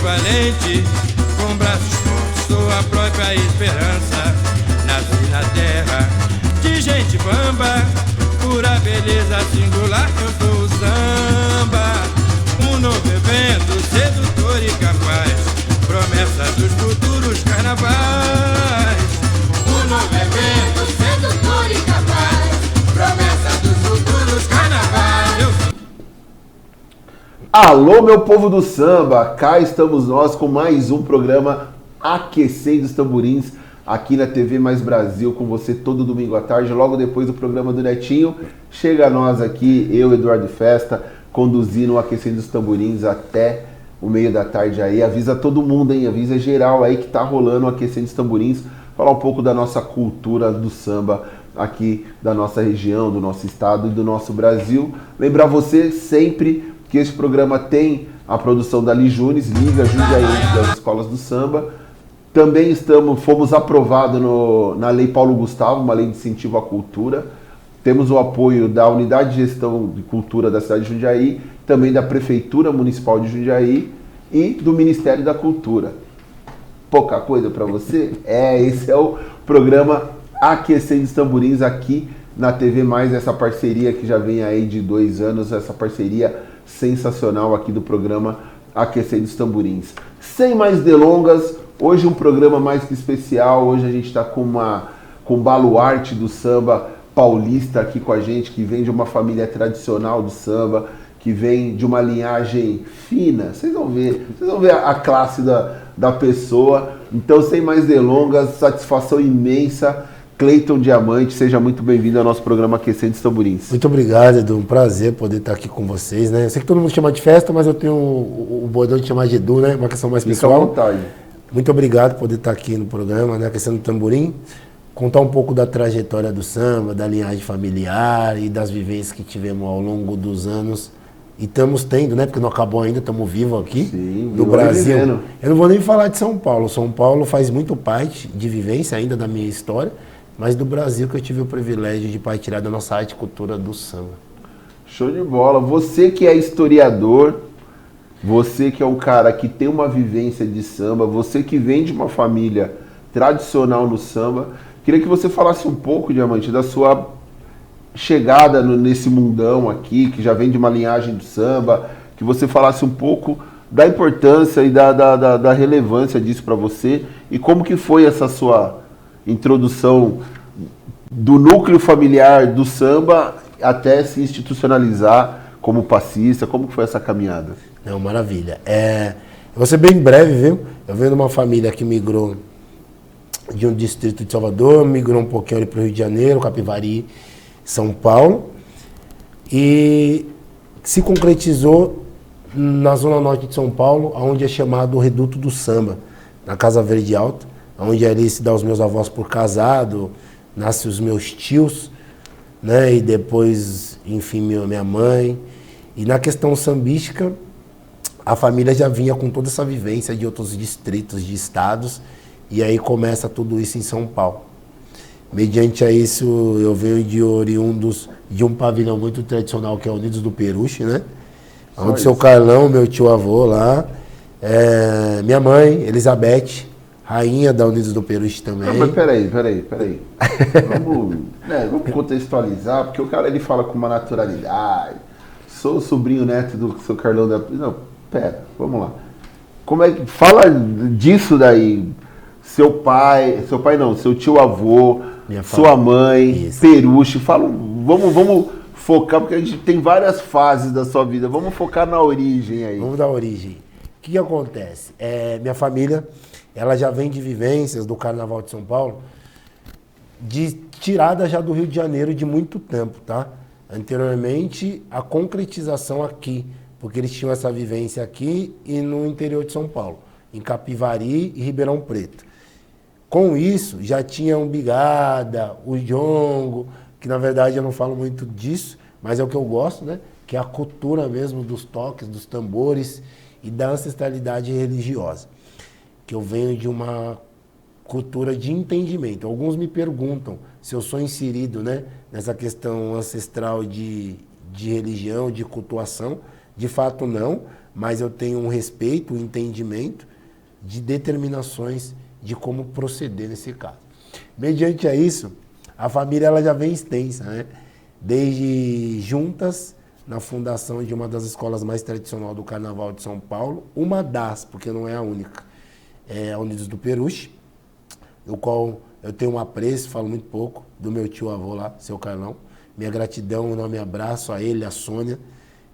valente, com braços fortes, sou a própria esperança. Nasci na terra de gente bamba, pura beleza singular, eu sou o samba. Um novo evento, sedutor e capaz, promessa dos futuros carnavais. Um novo evento, sedutor e capaz, promessa dos futuros carnavais. Alô, meu povo do samba, cá estamos nós com mais um programa Aquecendo os Tamborins, aqui na TV Mais Brasil, com você todo domingo à tarde, logo depois do programa do Netinho. Chega a nós aqui, eu, Eduardo Festa, conduzindo o Aquecendo os Tamborins até o meio da tarde aí. Avisa todo mundo, hein? Avisa geral aí que tá rolando o Aquecendo os Tamborins. Falar um pouco da nossa cultura do samba aqui da nossa região, do nosso estado e do nosso Brasil. Lembrar você sempre que esse programa tem a produção da Lijunes, Liga Jundiaí das Escolas do Samba. Também fomos aprovados na Lei Paulo Gustavo, uma lei de incentivo à cultura. Temos o apoio da Unidade de Gestão de Cultura da cidade de Jundiaí, também da Prefeitura Municipal de Jundiaí e do Ministério da Cultura. Pouca coisa para você? Esse é o programa Aquecendo os Tamborins aqui na TV Mais, essa parceria que já vem aí de 2 anos, essa parceria sensacional aqui do programa Aquecendo os Tamborins. Sem mais delongas, hoje um programa mais que especial. Hoje a gente está com um baluarte do samba paulista aqui com a gente, que vem de uma família tradicional do samba, que vem de uma linhagem fina. Vocês vão ver a classe da pessoa. Então, sem mais delongas, satisfação imensa. Cleiton Diamante, seja muito bem-vindo ao nosso programa Aquecendo os Tamborins. Muito obrigado, Edu. Um prazer poder estar aqui com vocês, né? Eu sei que todo mundo chama de festa, mas eu tenho o bordão de chamar de Edu, né? Uma questão mais pessoal. Fica à vontade. Muito obrigado por poder estar aqui no programa, né? Aquecendo o Tamborim. Contar um pouco da trajetória do samba, da linhagem familiar e das vivências que tivemos ao longo dos anos. E estamos tendo, né? Porque não acabou ainda, estamos vivos aqui. Sim, no Brasil. Eu não vou nem falar de São Paulo. São Paulo faz muito parte de vivência ainda da minha história, mas do Brasil que eu tive o privilégio de partilhar da nossa arte e cultura do samba. Show de bola. Você que é historiador, você que é um cara que tem uma vivência de samba, você que vem de uma família tradicional no samba, queria que você falasse um pouco, Diamante, da sua chegada nesse mundão aqui, que já vem de uma linhagem do samba, que você falasse um pouco da importância e da relevância disso para você e como que foi essa sua introdução do núcleo familiar do samba até se institucionalizar como passista. Como que foi essa caminhada? Não, maravilha. Eu vou ser bem breve, viu? Eu venho de uma família que migrou de um distrito de Salvador, migrou um pouquinho ali para o Rio de Janeiro, Capivari, São Paulo, e se concretizou na zona norte de São Paulo, onde é chamado o Reduto do Samba, na Casa Verde Alta, onde ali se dá os meus avós por casado, nascem os meus tios, né? E depois, enfim, minha mãe. E na questão sambística, a família já vinha com toda essa vivência de outros distritos, de estados, e aí começa tudo isso em São Paulo. Mediante a isso, eu venho de oriundos de um pavilhão muito tradicional, que é Unidos do Peruche, né? Onde seu Carlão, meu tio-avô lá, minha mãe, Elizabeth, rainha da Unidos do Peruche também. Não, mas peraí. Vamos contextualizar, porque o cara ele fala com uma naturalidade. Sou sobrinho neto do seu Carlão da... Não, pera, vamos lá. Como é que... Fala disso daí. Seu tio-avô, sua mãe, isso. Peruche. Fala, vamos focar, porque a gente tem várias fases da sua vida. Vamos focar na origem aí. Vamos dar origem. O que acontece? Minha família, ela já vem de vivências do Carnaval de São Paulo, tirada já do Rio de Janeiro de muito tempo, tá? Anteriormente, a concretização aqui, porque eles tinham essa vivência aqui e no interior de São Paulo, em Capivari e Ribeirão Preto. Com isso, já tinha o Bigada, o Jongo, que na verdade eu não falo muito disso, mas é o que eu gosto, né? Que é a cultura mesmo dos toques, dos tambores e da ancestralidade religiosa. Que eu venho de uma cultura de entendimento. Alguns me perguntam se eu sou inserido, né, nessa questão ancestral de religião, de cultuação, De fato não, mas eu tenho um respeito, um entendimento de determinações de como proceder nesse caso. Mediante a isso, a família ela já vem extensa, né? Desde juntas na fundação de uma das escolas mais tradicionais do Carnaval de São Paulo, uma das, porque não é a única, é a Unidos do Peruche, o qual eu tenho um apreço, falo muito pouco, do meu tio-avô lá, seu Carlão. Minha gratidão, um enorme abraço a ele, a Sônia.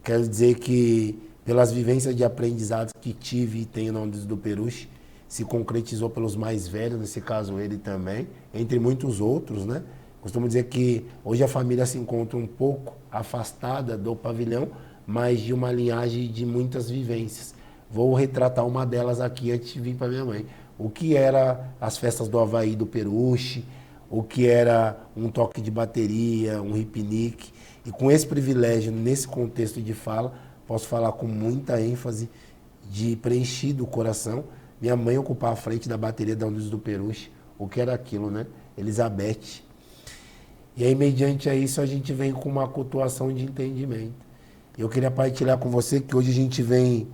Quero dizer que, pelas vivências de aprendizado que tive e tenho na Unidos do Peruche, se concretizou pelos mais velhos, nesse caso ele também, entre muitos outros, né? Costumo dizer que hoje a família se encontra um pouco afastada do pavilhão, mas de uma linhagem de muitas vivências. Vou retratar uma delas aqui antes de vir para minha mãe. O que era as festas do Havaí do Peruche, o que era um toque de bateria, um hipnique. E com esse privilégio, nesse contexto de fala, posso falar com muita ênfase de preenchido o coração. Minha mãe ocupar a frente da bateria da Unidos do Peruche, o que era aquilo, né? Elizabeth. E aí, mediante a isso, a gente vem com uma acultuação de entendimento. Eu queria partilhar com você que hoje a gente vem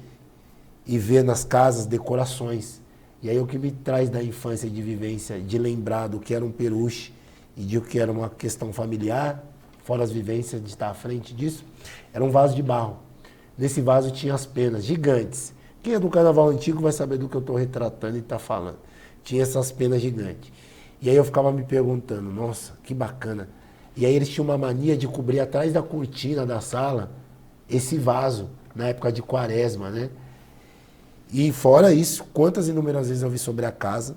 e vê nas casas decorações. E aí o que me traz da infância de vivência, de lembrar do que era um peruche e de o que era uma questão familiar, fora as vivências de estar à frente disso, era um vaso de barro. Nesse vaso tinha as penas gigantes. Quem é do carnaval antigo vai saber do que eu estou retratando e está falando. Tinha essas penas gigantes. E aí eu ficava me perguntando, nossa, que bacana. E aí eles tinham uma mania de cobrir atrás da cortina da sala esse vaso, na época de quaresma, né? E fora isso, quantas inúmeras vezes eu vi sobre a casa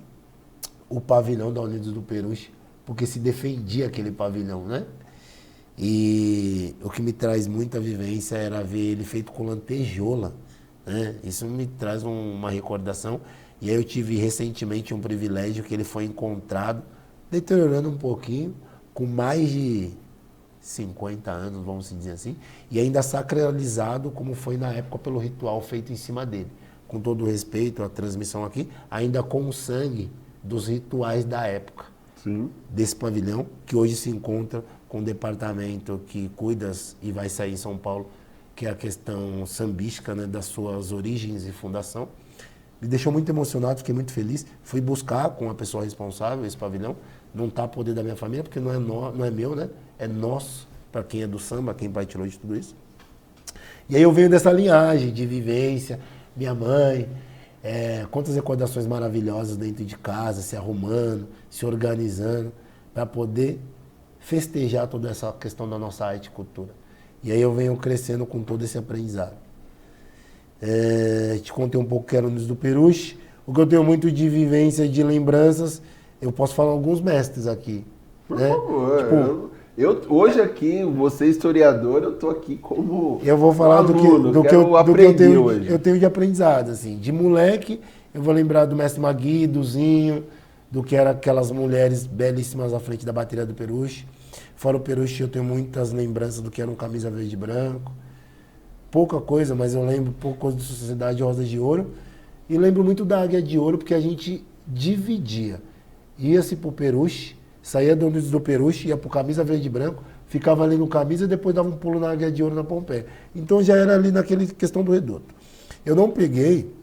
o pavilhão da Unidos do Peruche, porque se defendia aquele pavilhão, né? E o que me traz muita vivência era ver ele feito com lantejola, né? Isso me traz uma recordação. E aí eu tive recentemente um privilégio que ele foi encontrado, deteriorando um pouquinho, com mais de 50 anos, vamos dizer assim, e ainda sacralizado como foi na época pelo ritual feito em cima dele. Com todo o respeito à transmissão aqui, ainda com o sangue dos rituais da época. Sim. Desse pavilhão, que hoje se encontra com o departamento que cuida e vai sair em São Paulo, que é a questão sambística, né, das suas origens e fundação. Me deixou muito emocionado, fiquei muito feliz. Fui buscar com a pessoa responsável esse pavilhão. Não está a poder da minha família, porque não é meu, né? É nosso, para quem é do samba, quem partilhou de tudo isso. E aí eu venho dessa linhagem de vivência, minha mãe, quantas recordações maravilhosas dentro de casa, se arrumando, se organizando, para poder festejar toda essa questão da nossa arte e cultura. E aí eu venho crescendo com todo esse aprendizado. Te contei um pouco que era Unidos do Peruche. O que eu tenho muito de vivência e de lembranças, eu posso falar alguns mestres aqui. Por né? favor. Tipo, hoje aqui, você historiador, eu tô aqui como eu vou falar aluno, do que hoje. Eu tenho de aprendizado. Assim. De moleque, eu vou lembrar do mestre Magui, do Zinho, do que eram aquelas mulheres belíssimas à frente da bateria do Peruche. Fora o Peruche, eu tenho muitas lembranças do que era um camisa verde e branco. Pouca coisa, mas eu lembro pouca coisa da Sociedade Rosa de Ouro. E lembro muito da Águia de Ouro, porque a gente dividia. Ia-se pro Peruche, saía do Unidos do Peruche, ia pro camisa verde e branco, ficava ali no camisa e depois dava um pulo na Águia de Ouro na Pompeia. Então já era ali naquele questão do reduto. Eu não peguei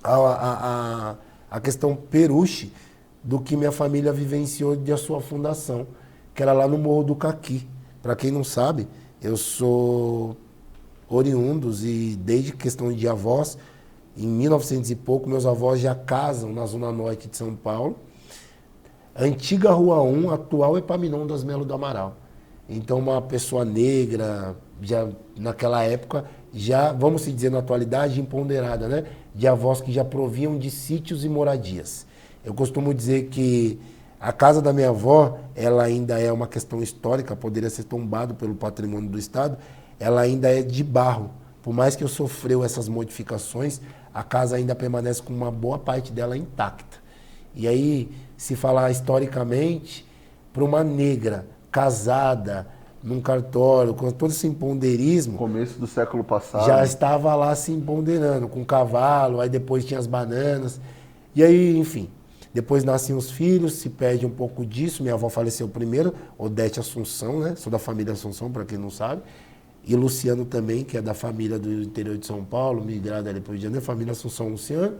a questão Peruche do que minha família vivenciou de a sua fundação, que era lá no Morro do Caqui. Para quem não sabe, eu sou oriundos e desde questão de avós, em 1900 e pouco, meus avós já casam na zona norte de São Paulo. A antiga Rua 1, atual Epaminondas Melo do Amaral. Então uma pessoa negra, já naquela época, já, vamos se dizer na atualidade, empoderada, né? De avós que já proviam de sítios e moradias. Eu costumo dizer que a casa da minha avó, ela ainda é uma questão histórica, poderia ser tombado pelo patrimônio do Estado, ela ainda é de barro. Por mais que eu sofreu essas modificações, a casa ainda permanece com uma boa parte dela intacta. E aí, se falar historicamente, para uma negra casada num cartório, com todo esse empoderismo... Começo do século passado. Já estava lá se empoderando, com cavalo, aí depois tinha as bananas. E aí, enfim, depois nascem os filhos, se perde um pouco disso. Minha avó faleceu primeiro, Odete Assunção, né? Sou da família Assunção, para quem não sabe. e Luciano também, que é da família do interior de São Paulo, migrado ali para o Rio de Janeiro, família Assunção Luciano.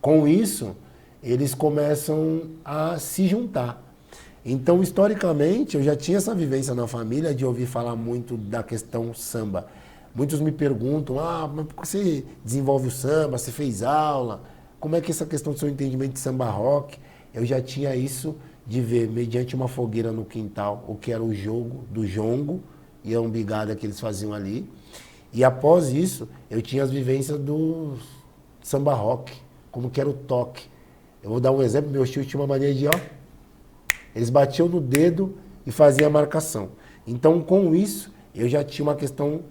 Com isso, eles começam a se juntar. Então, historicamente, eu já tinha essa vivência na família de ouvir falar muito da questão samba. Muitos me perguntam, mas por que você desenvolve o samba, você fez aula? Como é que essa questão do seu entendimento de samba rock? Eu já tinha isso de ver, mediante uma fogueira no quintal, o que era o jogo do jongo e a umbigada que eles faziam ali. E após isso, eu tinha as vivências do samba rock, como que era o toque. Eu vou dar um exemplo, meu tio tinha uma mania de, eles batiam no dedo e faziam a marcação. Então, com isso, eu já tinha uma questão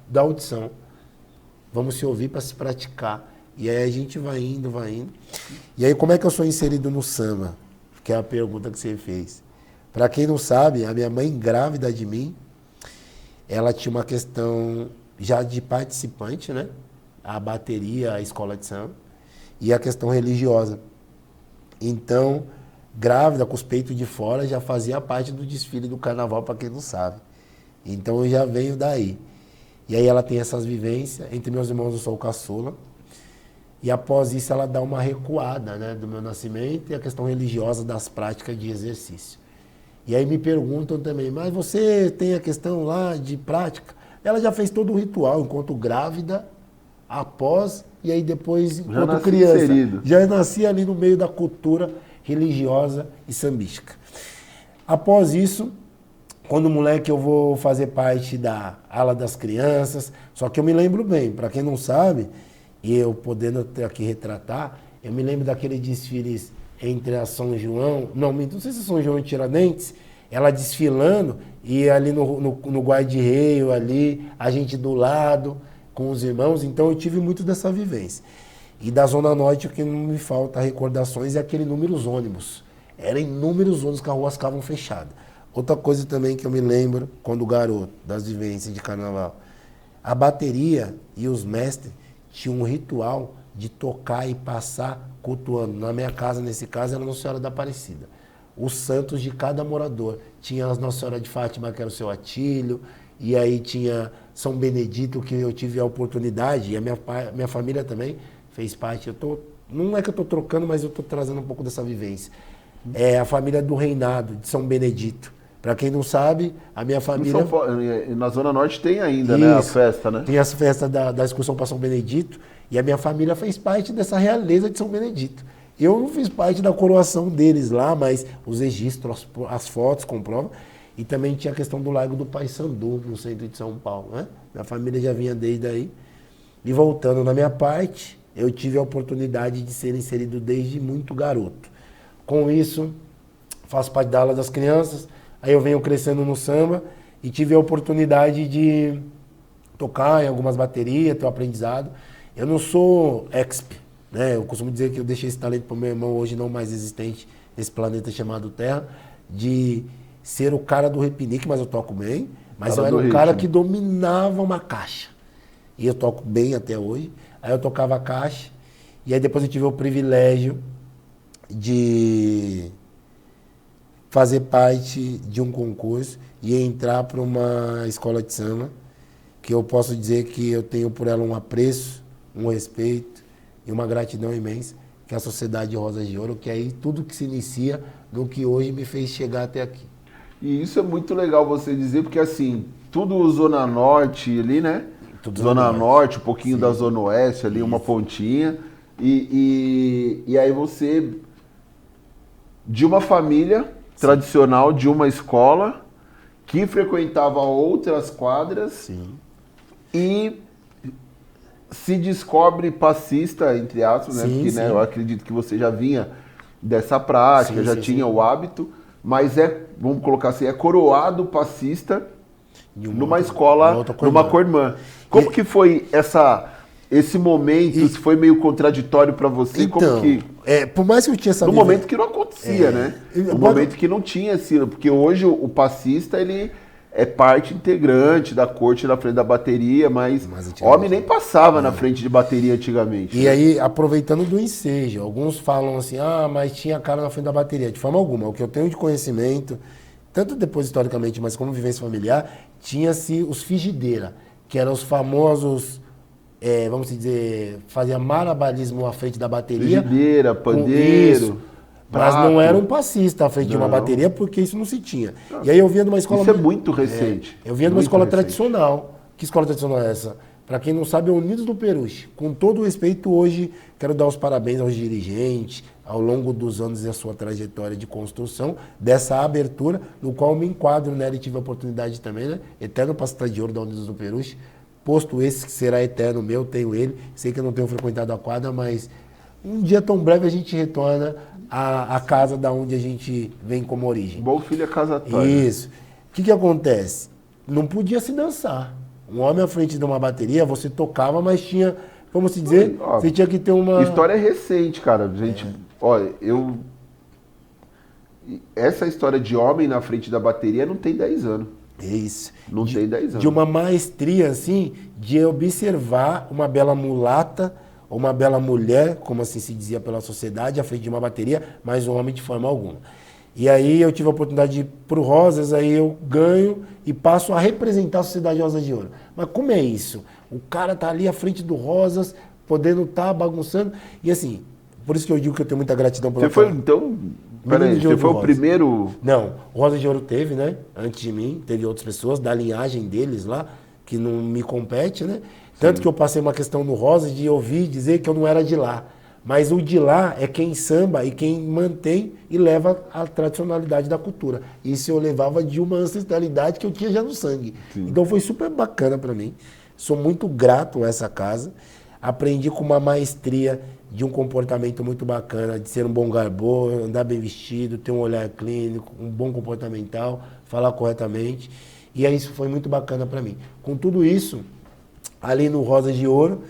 da audição. Vamos se ouvir para se praticar. E aí a gente vai indo, vai indo. E aí como é que eu sou inserido no samba? Que é a pergunta que você fez. Para quem não sabe, a minha mãe grávida de mim, ela tinha uma questão já de participante, né? A bateria, a escola de samba, e a questão religiosa. Então, grávida, com os peitos de fora, já fazia parte do desfile do carnaval, para quem não sabe. Então eu já venho daí. E aí ela tem essas vivências. Entre meus irmãos eu sou o caçula. E após isso ela dá uma recuada, né, do meu nascimento e a questão religiosa das práticas de exercício. E aí me perguntam também, mas você tem a questão lá de prática? Ela já fez todo o ritual enquanto grávida, após, e aí depois enquanto criança. Inserido. Já nasci ali no meio da cultura religiosa e sambística. Após isso, quando moleque eu vou fazer parte da ala das crianças, só que eu me lembro bem, para quem não sabe, e eu podendo aqui retratar, eu me lembro daqueles desfiles entre a São João, não sei se é São João e Tiradentes, ela desfilando e ali no guarda-reio ali, a gente do lado, com os irmãos, então eu tive muito dessa vivência. E da Zona Norte o que não me falta recordações é aquele números ônibus. Eram inúmeros ônibus que as ruas ficavam fechadas. Outra coisa também que eu me lembro, quando garoto, das vivências de carnaval, a bateria e os mestres tinham um ritual de tocar e passar cultuando. Na minha casa, nesse caso, era Nossa Senhora da Aparecida. Os santos de cada morador. Tinha a Nossa Senhora de Fátima, que era o seu Atílio, e aí tinha São Benedito, que eu tive a oportunidade, e a minha família também fez parte. Não é que eu estou trocando, mas eu estou trazendo um pouco dessa vivência. É a família do Reinado, de São Benedito. Para quem não sabe, a minha família... Na Zona Norte tem ainda, isso, né, a festa, né? Tem as festas da excursão para São Benedito, e a minha família fez parte dessa realeza de São Benedito. Eu não fiz parte da coroação deles lá, mas os registros, as fotos comprovam. E também tinha a questão do Largo do Paissandu, no centro de São Paulo, né? Minha família já vinha desde aí. E voltando na minha parte, eu tive a oportunidade de ser inserido desde muito garoto. Com isso, faço parte da ala das crianças. Aí eu venho crescendo no samba e tive a oportunidade de tocar em algumas baterias, ter o aprendizado. Eu não sou exp, né? Eu costumo dizer que eu deixei esse talento para o meu irmão, hoje não mais existente, nesse planeta chamado Terra, de ser o cara do repinique, mas eu toco bem. Mas eu era um cara que dominava uma caixa. E eu toco bem até hoje. Aí eu tocava a caixa e aí depois eu tive o privilégio de fazer parte de um concurso e entrar para uma escola de samba, que eu posso dizer que eu tenho por ela um apreço, um respeito e uma gratidão imensa, que é a Sociedade Rosas de Ouro, que é aí tudo que se inicia no que hoje me fez chegar até aqui. E isso é muito legal você dizer, porque assim, tudo Zona Norte ali, né? Tudo Zona Norte, um pouquinho da Zona Oeste ali, uma pontinha, e aí você, de uma família tradicional, de uma escola que frequentava outras quadras e se descobre passista, entre aspas, né? Porque né, eu acredito que você já vinha dessa prática, já tinha o hábito, mas vamos colocar assim, é coroado passista numa escola, numa cormã. Como que foi esse momento? Se foi meio contraditório para você? Então, como que... por mais que eu tinha essa no momento que não acontecia, né? No momento que não tinha assim, porque hoje o passista, ele é parte integrante da corte na frente da bateria, mas homem nem passava na frente de bateria antigamente. E aí, aproveitando do ensejo, alguns falam assim, mas tinha cara na frente da bateria. De forma alguma, o que eu tenho de conhecimento tanto depois historicamente, mas como vivência familiar, tinha-se os frigideira, que eram os famosos, vamos dizer, fazia malabarismo à frente da bateria. Frigideira, com pandeiro, isso. Mas prato. não era um passista à frente de uma Não. bateria, porque isso não se tinha. E aí eu vinha de uma escola... Isso é muito recente. Eu vinha de uma Muito escola recente. tradicional. Que escola tradicional é essa? Para quem não sabe, é Unidos do Peruche. Com todo o respeito, hoje, quero dar os parabéns aos dirigentes, ao longo dos anos e a sua trajetória de construção, dessa abertura, no qual eu me enquadro, né? E tive a oportunidade também, né? Eterno passista de ouro da Unidos do Peruche. Posto esse que será eterno meu, tenho ele. Sei que eu não tenho frequentado a quadra, mas um dia tão breve a gente retorna à casa da onde a gente vem como origem. Bom filho é casatório. Isso. O que acontece? Não podia se dançar. Um homem à frente de uma bateria, você tocava, mas tinha, vamos se dizer, Ó, você tinha que ter uma... História recente, cara. Gente, olha, essa história de homem na frente da bateria não tem 10 anos. Isso. Não tem 10 anos. De uma maestria, assim, de observar uma bela mulata, ou uma bela mulher, como assim se dizia pela sociedade, à frente de uma bateria, mas um homem de forma alguma. E aí eu tive a oportunidade de ir pro Rosas, aí eu ganho e passo a representar a Sociedade Rosas de Ouro. Mas como é isso? O cara tá ali à frente do Rosas, podendo estar bagunçando. E assim, por isso que eu digo que eu tenho muita gratidão pela Você foi, então... Peraí, de você Ouro foi o Rosas. primeiro... Não, o Rosa de Ouro teve, né? Antes de mim, teve outras pessoas da linhagem deles lá, que não me compete, né? Tanto que eu passei uma questão no Rosa de ouvir dizer que eu não era de lá. Mas o de lá é quem samba e quem mantém e leva a tradicionalidade da cultura. Isso eu levava de uma ancestralidade que eu tinha já no sangue. Então foi super bacana para mim. Sou muito grato a essa casa. Aprendi com uma maestria de um comportamento muito bacana, de ser um bom garbô, andar bem vestido, ter um olhar clínico, um bom comportamental, falar corretamente. E aí isso foi muito bacana para mim. Com tudo isso, ali no Rosa de Ouro,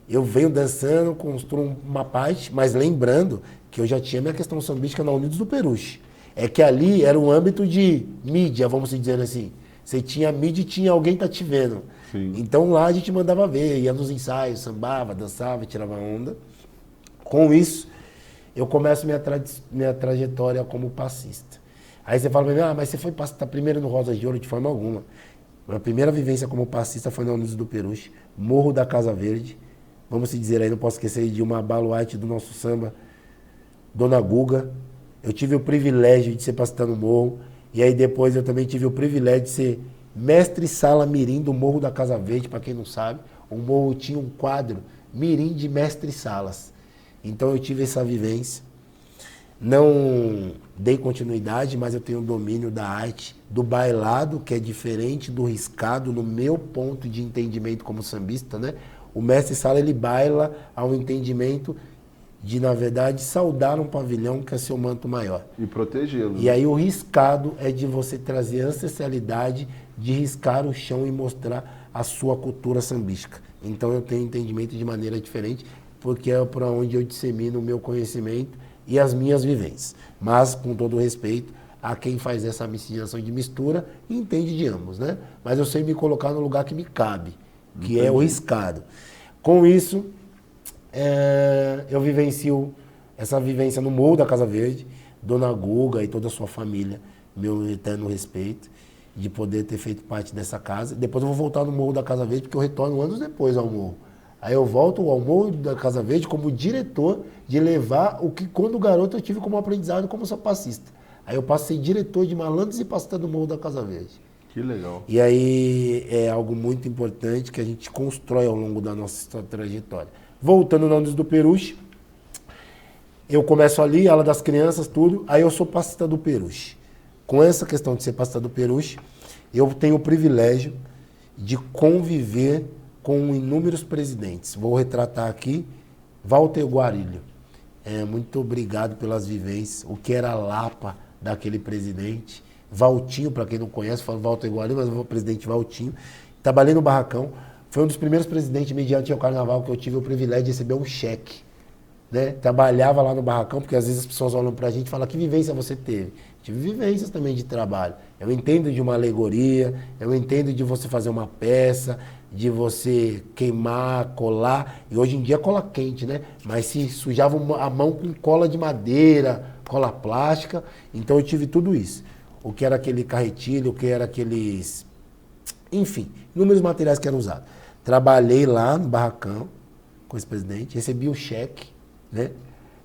eu venho dançando, construo uma parte, mas lembrando que eu já tinha minha questão sambística na Unidos do Peruche. É que ali era um âmbito de mídia, vamos dizer assim. Você tinha mídia e tinha alguém tá te vendo. Sim. Então lá a gente mandava ver, ia nos ensaios, sambava, dançava, tirava onda. Com isso, eu começo minha trajetória como passista. Aí você fala pra mim, mas você foi passista primeiro no Rosa de Ouro? De forma alguma. Minha primeira vivência como passista foi na Unidos do Peruche, Morro da Casa Verde. Vamos se dizer aí, não posso esquecer de uma baluarte do nosso samba, Dona Guga. Eu tive o privilégio de ser passista no Morro. E aí depois eu também tive o privilégio de ser mestre sala mirim do Morro da Casa Verde, para quem não sabe. O Morro tinha um quadro mirim de mestre salas. Então eu tive essa vivência. Não dei continuidade, mas eu tenho domínio da arte do bailado, que é diferente do riscado, no meu ponto de entendimento como sambista, né? O mestre sala, ele baila ao entendimento de, na verdade, saudar um pavilhão que é seu manto maior. E protegê-lo. E aí o riscado é de você trazer ancestralidade, de riscar o chão e mostrar a sua cultura sambística. Então eu tenho entendimento de maneira diferente, porque é para onde eu dissemino o meu conhecimento e as minhas vivências. Mas, com todo o respeito a quem faz essa miscigenação de mistura e entende de ambos, né? Mas eu sei me colocar no lugar que me cabe, que é o riscado. Com isso, eu vivencio essa vivência no Morro da Casa Verde, Dona Guga e toda a sua família, meu eterno respeito, de poder ter feito parte dessa casa. Depois eu vou voltar no Morro da Casa Verde, porque eu retorno anos depois ao Morro. Aí eu volto ao Morro da Casa Verde como diretor de levar o que, quando garoto, eu tive como aprendizado como sou passista. Aí eu passei diretor de malandros e passista do Morro da Casa Verde. Que legal. E aí é algo muito importante que a gente constrói ao longo da nossa trajetória. Voltando na Unidos do Peruche, eu começo ali, ala das crianças, tudo, aí eu sou passista do Peruche. Com essa questão de ser passista do Peruche, eu tenho o privilégio de conviver com inúmeros presidentes. Vou retratar aqui Walter Guarilho. Muito obrigado pelas vivências. O que era a Lapa daquele presidente. Valtinho, para quem não conhece, falo Walter Guarilho, mas o presidente Valtinho. Trabalhei no Barracão. Foi um dos primeiros presidentes mediante ao carnaval que eu tive o privilégio de receber um cheque. Né? Trabalhava lá no Barracão, porque às vezes as pessoas olham pra gente e falam, que vivência você teve? Tive vivências também de trabalho. Eu entendo de uma alegoria, eu entendo de você fazer uma peça, de você queimar, colar, e hoje em dia cola quente, né? Mas se sujava a mão com cola de madeira, cola plástica, então eu tive tudo isso. o que era aquele carretilho, o que era aqueles... Enfim, inúmeros materiais que eram usados. Trabalhei lá no barracão com esse presidente, recebi o cheque, né?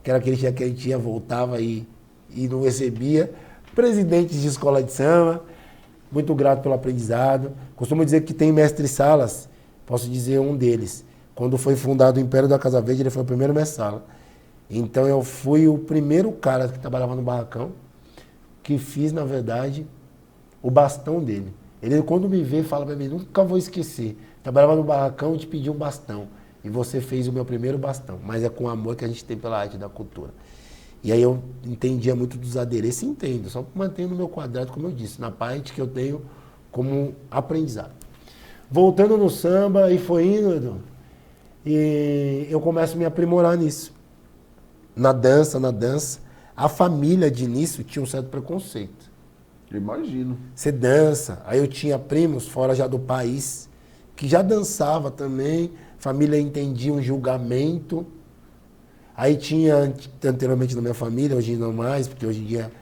Que era aquele cheque que a gente ia, voltava e não recebia. Presidentes de escola de samba, muito grato pelo aprendizado. Costumo dizer que tem mestre-salas, posso dizer um deles. Quando foi fundado o Império da Casa Verde, ele foi o primeiro mestre-sala. Então eu fui o primeiro cara que trabalhava no barracão que fiz, na verdade, o bastão dele. Ele, quando me vê, fala para mim, nunca vou esquecer. Trabalhava no barracão e te pedi um bastão. E você fez o meu primeiro bastão. Mas é com o amor que a gente tem pela arte da cultura. E aí eu entendia muito dos adereços, entendo. Só mantenho no meu quadrado, como eu disse, na parte que eu tenho como aprendizado. Voltando no samba, e foi indo, Edu, e eu começo a me aprimorar nisso. Na dança. A família, de início, tinha um certo preconceito. Imagino. Você dança. Aí eu tinha primos fora já do país, que já dançava também. Família entendia um julgamento. Aí tinha, anteriormente na minha família, hoje não mais, porque hoje em dia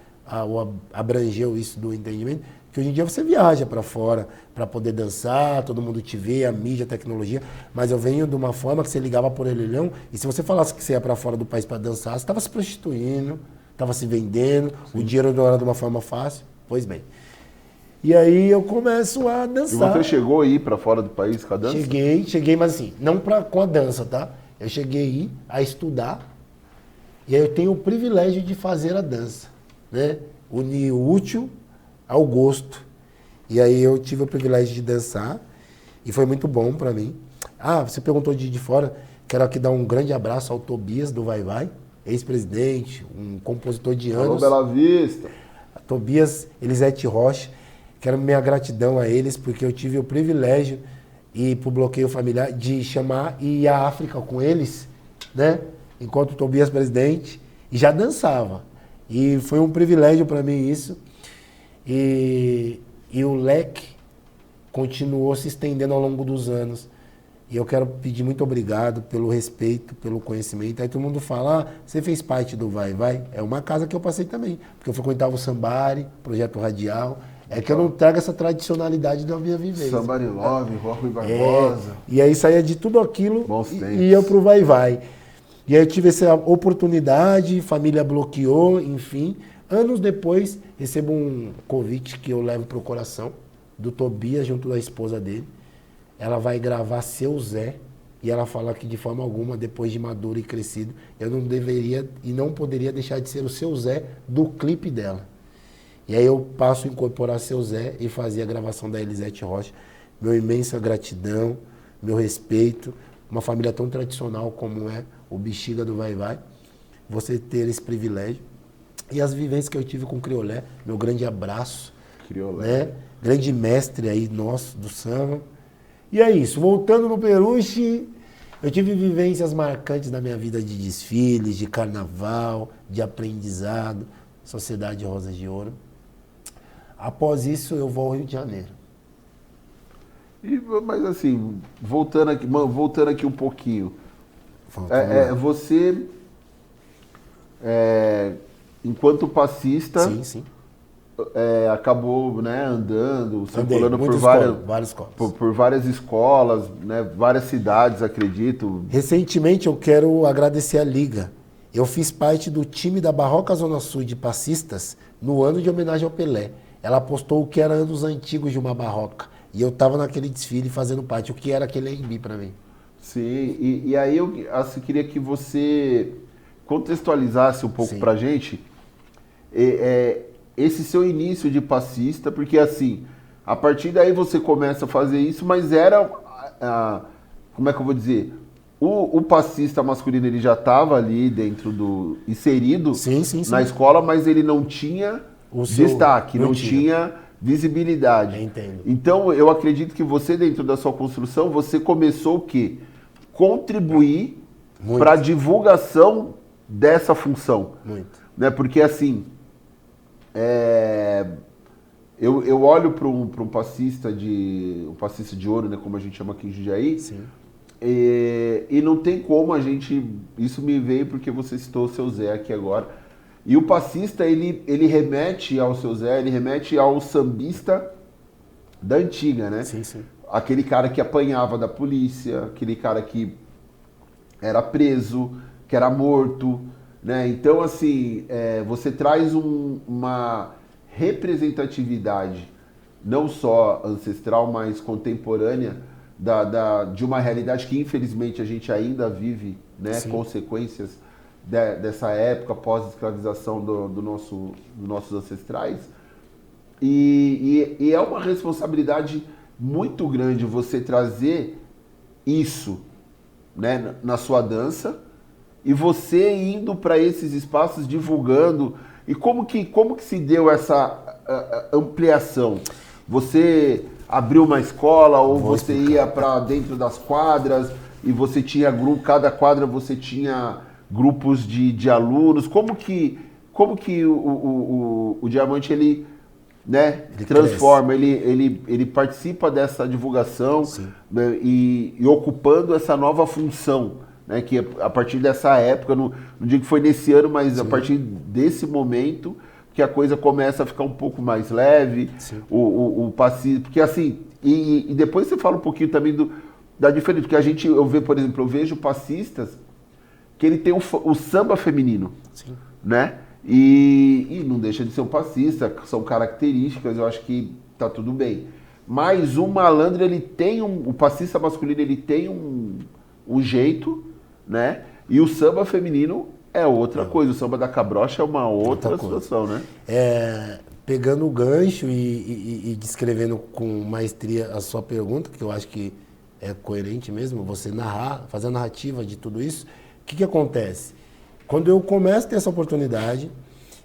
abrangeu isso do entendimento, que hoje em dia você viaja para fora para poder dançar, todo mundo te vê, a mídia, a tecnologia. Mas eu venho de uma forma que você ligava por orelhão, e se você falasse que você ia para fora do país para dançar, você estava se prostituindo, estava se vendendo, o dinheiro não era de uma forma fácil. Pois bem. E aí eu começo a dançar. E você chegou a ir para fora do país com a dança? Cheguei, mas assim, não com a dança, tá? Eu cheguei a ir a estudar, e aí eu tenho o privilégio de fazer a dança, né? Unir o útil ao gosto. E aí eu tive o privilégio de dançar, e foi muito bom para mim. Ah, você perguntou de fora, quero aqui dar um grande abraço ao Tobias do Vai Vai, ex-presidente, um compositor de anos. Alô, Bela Vista. Tobias, Elisete Rocha, quero minha gratidão a eles, porque eu tive o privilégio, e pro bloqueio familiar, de chamar e ir à África com eles, né? Enquanto o Tobias presidente, e já dançava. E foi um privilégio para mim isso. E o leque continuou se estendendo ao longo dos anos. E eu quero pedir muito obrigado pelo respeito, pelo conhecimento. Aí todo mundo fala, ah, você fez parte do Vai Vai? É uma casa que eu passei também. Porque eu frequentava o Sambari, Projeto Radial. É que eu não trago essa tradicionalidade da minha vivência. Sambari Love, Rui Barbosa. E aí saía de tudo aquilo Bons tempos. e ia pro Vai Vai. E aí eu tive essa oportunidade, família bloqueou, enfim. Anos depois, recebo um convite que eu levo pro coração, do Tobias, junto da esposa dele. Ela vai gravar Seu Zé, e ela fala que de forma alguma, depois de maduro e crescido, eu não deveria e não poderia deixar de ser o Seu Zé do clipe dela. E aí eu passo a incorporar Seu Zé e fazer a gravação da Elisete Rocha. Meu imensa gratidão, meu respeito, uma família tão tradicional como é o Bexiga do Vai Vai, você ter esse privilégio. E as vivências que eu tive com o Criolé, meu grande abraço, Criolé. né? Grande mestre aí nosso do samba. E é isso, voltando no Peruche, eu tive vivências marcantes na minha vida de desfiles, de carnaval, de aprendizado, Sociedade Rosas de Ouro. Após isso, eu vou ao Rio de Janeiro. Mas assim, voltando aqui um pouquinho, você, enquanto passista, Sim. acabou, né, andando, circulando por várias escolas, né, várias cidades, acredito. Recentemente eu quero agradecer a Liga. Eu fiz parte do time da Barroca Zona Sul de passistas no ano de homenagem ao Pelé. Ela postou o que era anos antigos de uma barroca. E eu estava naquele desfile fazendo parte, o que era aquele AMB para mim. Sim, e aí eu queria que você contextualizasse um pouco para a gente esse seu início de passista, porque assim, a partir daí você começa a fazer isso, mas era, como é que eu vou dizer, o passista masculino ele já estava ali dentro inserido na escola, mas ele não tinha destaque, não tinha visibilidade. Entendo. Então, eu acredito que você, dentro da sua construção, você começou o quê? Contribuir para a divulgação dessa função. Muito. Né? Porque, assim, eu olho para um passista de ouro, né, como a gente chama aqui em Jundiaí, Sim. E não tem como isso me veio porque você citou o Seu Zé aqui agora. E o passista, ele remete ao seu Zé, ele remete ao sambista da antiga, né? Sim, sim. Aquele cara que apanhava da polícia, aquele cara que era preso, que era morto, né? Então, assim, você traz uma representatividade, não só ancestral, mas contemporânea, de uma realidade que, infelizmente, a gente ainda vive, né? Sim. Consequências dessa época pós-escravização dos nossos ancestrais. E é uma responsabilidade muito grande você trazer isso, né, na sua dança, e você indo para esses espaços divulgando. E como que se deu essa ampliação? Você abriu uma escola ou você ia para dentro das quadras e você tinha grupo, cada quadra você tinha grupos de alunos? Como que o Diamante ele transforma, ele participa dessa divulgação, né, e ocupando essa nova função, né, que a partir dessa época, não digo que foi nesse ano, mas a partir desse momento que a coisa começa a ficar um pouco mais leve, o passivo, porque assim, e depois você fala um pouquinho também da diferença, porque por exemplo, eu vejo passistas que ele tem o samba feminino, né? E não deixa de ser um passista, são características, eu acho que tá tudo bem. Mas o malandro, ele tem o passista masculino, ele tem um jeito, né? E o samba feminino é outra coisa, o samba da cabrocha é uma outra situação, né? Pegando o gancho e descrevendo com maestria a sua pergunta, que eu acho que é coerente mesmo, você fazer a narrativa de tudo isso, o que acontece? Quando eu começo a ter essa oportunidade,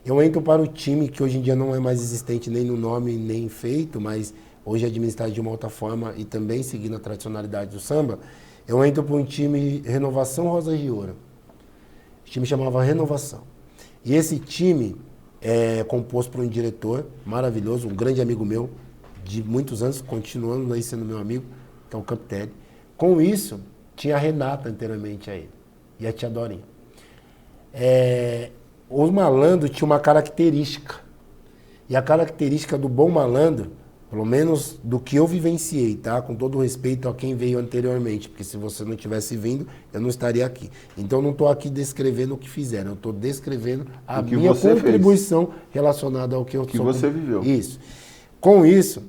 eu entro para o time, que hoje em dia não é mais existente nem no nome, nem feito, mas hoje é administrado de uma outra forma e também seguindo a tradicionalidade do samba. Eu entro para um time Renovação Rosas de Ouro. O time chamava Renovação. E esse time é composto por um diretor maravilhoso, um grande amigo meu, de muitos anos, continuando aí sendo meu amigo, que é o Campitelli. Com isso, tinha a Renata anteriormente a ele, e a tia Dorinha. Os malandros tinham uma característica. E a característica do bom malandro, pelo menos do que eu vivenciei, tá? Com todo o respeito a quem veio anteriormente, porque se você não tivesse vindo, eu não estaria aqui. Então eu não estou aqui descrevendo o que fizeram, eu estou descrevendo a minha contribuição relacionada ao que eu sou. Que você viveu. Isso. Com isso,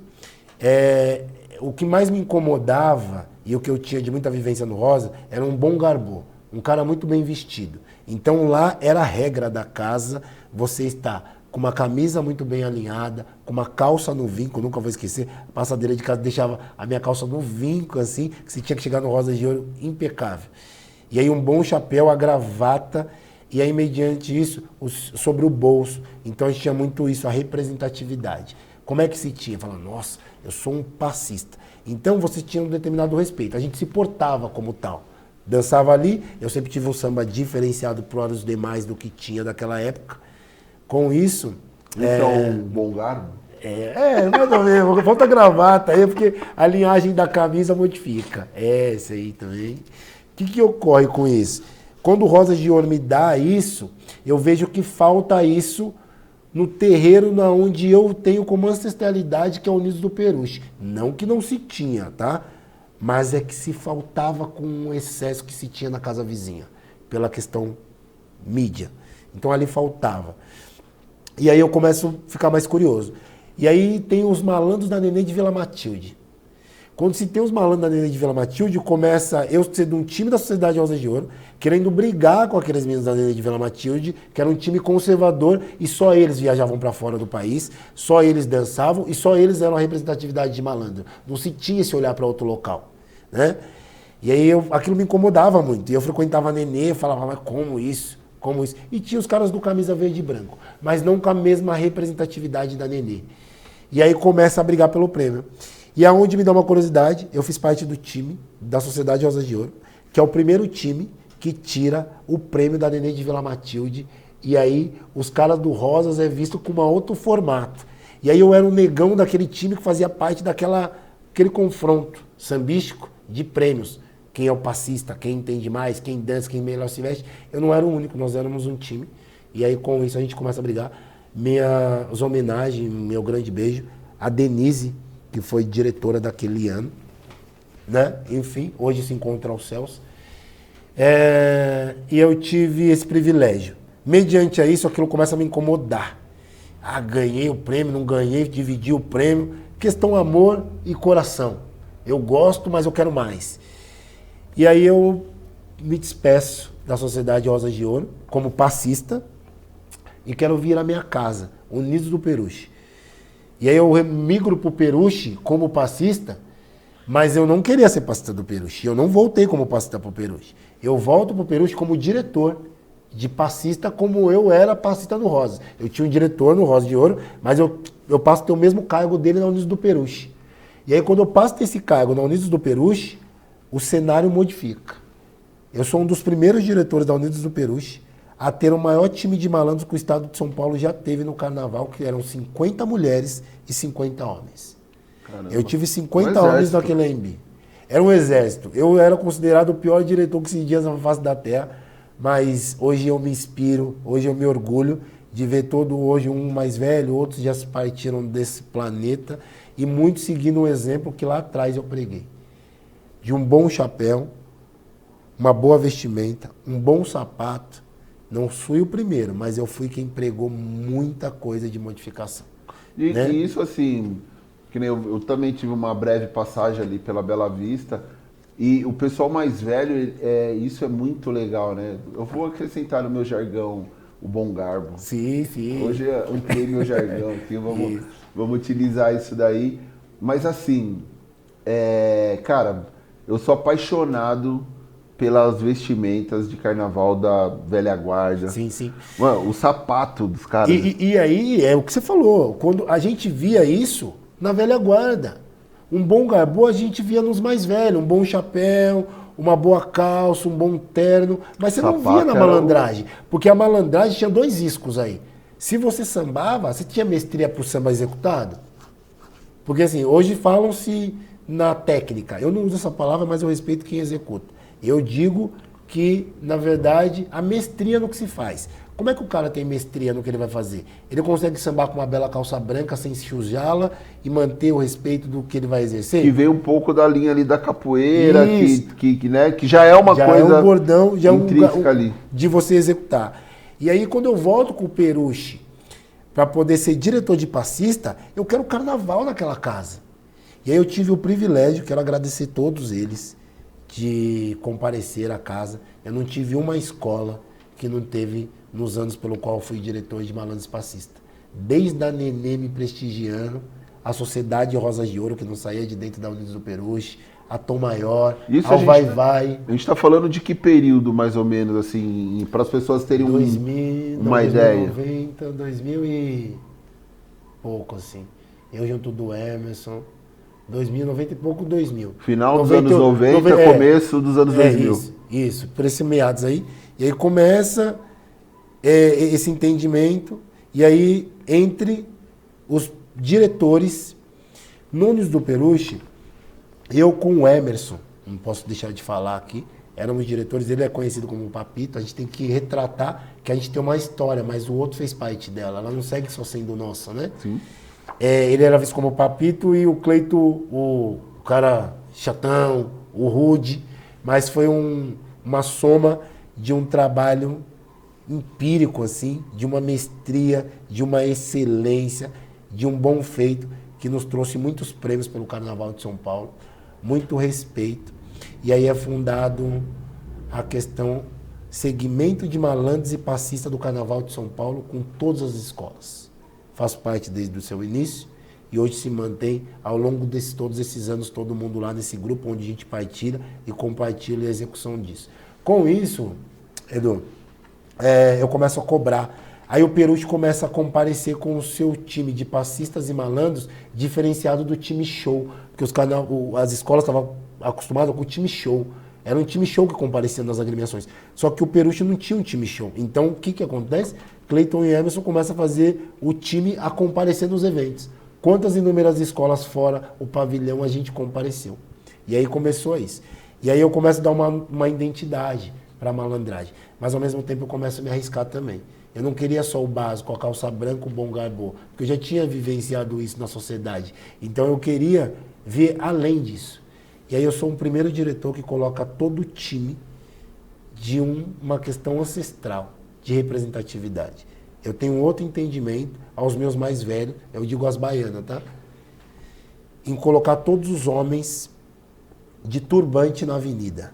o que mais me incomodava e o que eu tinha de muita vivência no Rosa era um bom garbô, um cara muito bem vestido. Então lá era a regra da casa, você está com uma camisa muito bem alinhada, com uma calça no vinco, nunca vou esquecer, a passadeira de casa deixava a minha calça no vinco, assim, que você tinha que chegar no Rosa de Ouro impecável. E aí um bom chapéu, a gravata, e aí mediante isso, sobre o bolso. Então a gente tinha muito isso, a representatividade. Como é que se tinha? Falando, nossa, eu sou um passista. Então você tinha um determinado respeito, a gente se portava como tal. Dançava ali, eu sempre tive um samba diferenciado para os demais do que tinha daquela época. Com isso... um bom garbo? Mais ou menos. Falta gravata aí, porque a linhagem da camisa modifica. Esse aí também. O que ocorre com isso? Quando o Rosas de Ouro me dá isso, eu vejo que falta isso no terreiro onde eu tenho como ancestralidade, que é o Unidos do Peruche. Não que não se tinha, tá? Mas é que se faltava com o excesso que se tinha na casa vizinha, pela questão mídia. Então ali faltava. E aí eu começo a ficar mais curioso. E aí tem os malandros da Nenê de Vila Matilde. Quando se tem os malandros da Nenê de Vila Matilde, começa eu ser de um time da Sociedade Rosas de Ouro, querendo brigar com aqueles meninos da Nenê de Vila Matilde, que era um time conservador, e só eles viajavam para fora do país, só eles dançavam, e só eles eram a representatividade de malandro. Não se tinha esse olhar para outro local. Né? E aí aquilo me incomodava muito. E eu frequentava a Nenê, falava, mas como isso? Como isso? E tinha os caras do camisa verde e branco, mas não com a mesma representatividade da Nenê. E aí começa a brigar pelo prêmio. E aonde me dá uma curiosidade, eu fiz parte do time da Sociedade Rosas de Ouro, que é o primeiro time que tira o prêmio da Nenê de Vila Matilde. E aí os caras do Rosas é visto com um outro formato. E aí eu era um negão daquele time que fazia parte daquele confronto sambístico de prêmios. Quem é o passista, quem entende mais, quem dança, quem melhor se veste. Eu não era o único, nós éramos um time E aí com isso a gente começa a brigar. Minhas homenagens, meu grande beijo, a Denise, que foi diretora daquele ano, né? Enfim, hoje se encontra aos céus. E eu tive esse privilégio. Mediante a isso, aquilo começa a me incomodar. Ah, ganhei o prêmio, não ganhei, dividi o prêmio. Questão amor e coração. Eu gosto, mas eu quero mais. E aí eu me despeço da Sociedade Rosas de Ouro como passista e quero vir à minha casa, Unidos do Peruche. E aí eu migro para o Peruche como passista, mas eu não queria ser passista do Peruche. Eu não voltei como passista para o Peruche. Eu volto para o Peruche como diretor de passista, como eu era passista no Rosas. Eu tinha um diretor no Rosas de Ouro, mas eu passo a ter o mesmo cargo dele na Unidos do Peruche. E aí quando eu passo a ter esse cargo na Unidos do Peruche, o cenário modifica. Eu sou um dos primeiros diretores da Unidos do Peruche a ter o maior time de malandros que o estado de São Paulo já teve no carnaval, que eram 50 mulheres e 50 homens. Caramba. Eu tive 50 homens naquele AMB. Era um exército. Eu era considerado o pior diretor que se dias na face da terra, mas hoje eu me inspiro, hoje eu me orgulho de ver hoje um mais velho, outros já se partiram desse planeta e muitos seguindo o exemplo que lá atrás eu preguei. De um bom chapéu, uma boa vestimenta, um bom sapato. Não fui o primeiro, mas eu fui quem pregou muita coisa de modificação. E, né? E isso assim, que nem eu também tive uma breve passagem ali pela Bela Vista, e o pessoal mais velho, isso é muito legal, né? Eu vou acrescentar no meu jargão o bom garbo. Sim, sim. Hoje eu ampliei meu jargão aqui, vamos utilizar isso daí. Mas assim, cara, eu sou apaixonado pelas vestimentas de carnaval da velha guarda. Sim, sim. Mano, o sapato dos caras. E aí, é o que você falou, quando a gente via isso na velha guarda. Um bom garbo a gente via nos mais velhos, um bom chapéu, uma boa calça, um bom terno, mas você não via na malandragem, porque a malandragem tinha 2 iscos aí. Se você sambava, você tinha mestria pro samba executado? Porque assim, hoje falam-se na técnica, eu não uso essa palavra, mas eu respeito quem executa. Eu digo que, na verdade, a mestria no que se faz. Como é que o cara tem mestria no que ele vai fazer? Ele consegue sambar com uma bela calça branca sem se sujá-la e manter o respeito do que ele vai exercer? Que veio um pouco da linha ali da capoeira, que já é uma coisa é um bordão, já intrínseca ali. De você executar. E aí, quando eu volto com o Peruche para poder ser diretor de passista, eu quero carnaval naquela casa. E aí eu tive o privilégio, quero agradecer todos eles, de comparecer à casa. Eu não tive uma escola que não teve nos anos pelo qual eu fui diretor de Malandros Passista. Desde a Nenê me prestigiando, a Sociedade Rosas de Ouro, que não saía de dentro da Unidos do Peruche, a Tom Maior, ao Vai Vai. A gente está falando de que período, mais ou menos, assim, para as pessoas terem uma ideia? 2090, 2000 e pouco, assim. Eu junto do Emerson, 2000, 90 e pouco, 2000. Final dos anos 90, começo dos anos 2000. Isso, por esses meados aí. E aí começa esse entendimento, e aí entre os diretores, Nunes do Peruche, eu com o Emerson, não posso deixar de falar aqui, éramos diretores, ele é conhecido como Papito, a gente tem que retratar que a gente tem uma história, mas o outro fez parte dela, ela não segue só sendo nossa, né? Sim. Ele era visto como Papito e o Cleito, o cara chatão, o rude, mas foi uma soma de um trabalho empírico, assim, de uma mestria, de uma excelência, de um bom feito, que nos trouxe muitos prêmios pelo Carnaval de São Paulo, muito respeito. E aí é fundado a questão segmento de malandros e passista do Carnaval de São Paulo com todas as escolas. Faço parte desde o seu início e hoje se mantém ao longo de todos esses anos, todo mundo lá nesse grupo onde a gente partilha e compartilha a execução disso. Com isso, Edu, eu começo a cobrar. Aí o Peruche começa a comparecer com o seu time de passistas e malandros diferenciado do time show, porque as escolas estavam acostumadas com o time show. Era um time show que comparecia nas agremiações. Só que o Peruche não tinha um time show. Então, o que acontece? Cleiton e Emerson começam a fazer o time a comparecer nos eventos. Quantas inúmeras escolas fora o pavilhão a gente compareceu? E aí começou isso. E aí eu começo a dar uma identidade para a malandragem. Mas ao mesmo tempo eu começo a me arriscar também. Eu não queria só o básico, a calça branca, o bom garbô, porque eu já tinha vivenciado isso na sociedade. Então eu queria ver além disso. E aí eu sou o primeiro diretor que coloca todo o time de uma questão ancestral, de representatividade. Eu tenho outro entendimento aos meus mais velhos, eu digo as baianas, tá? Em colocar todos os homens de turbante na avenida.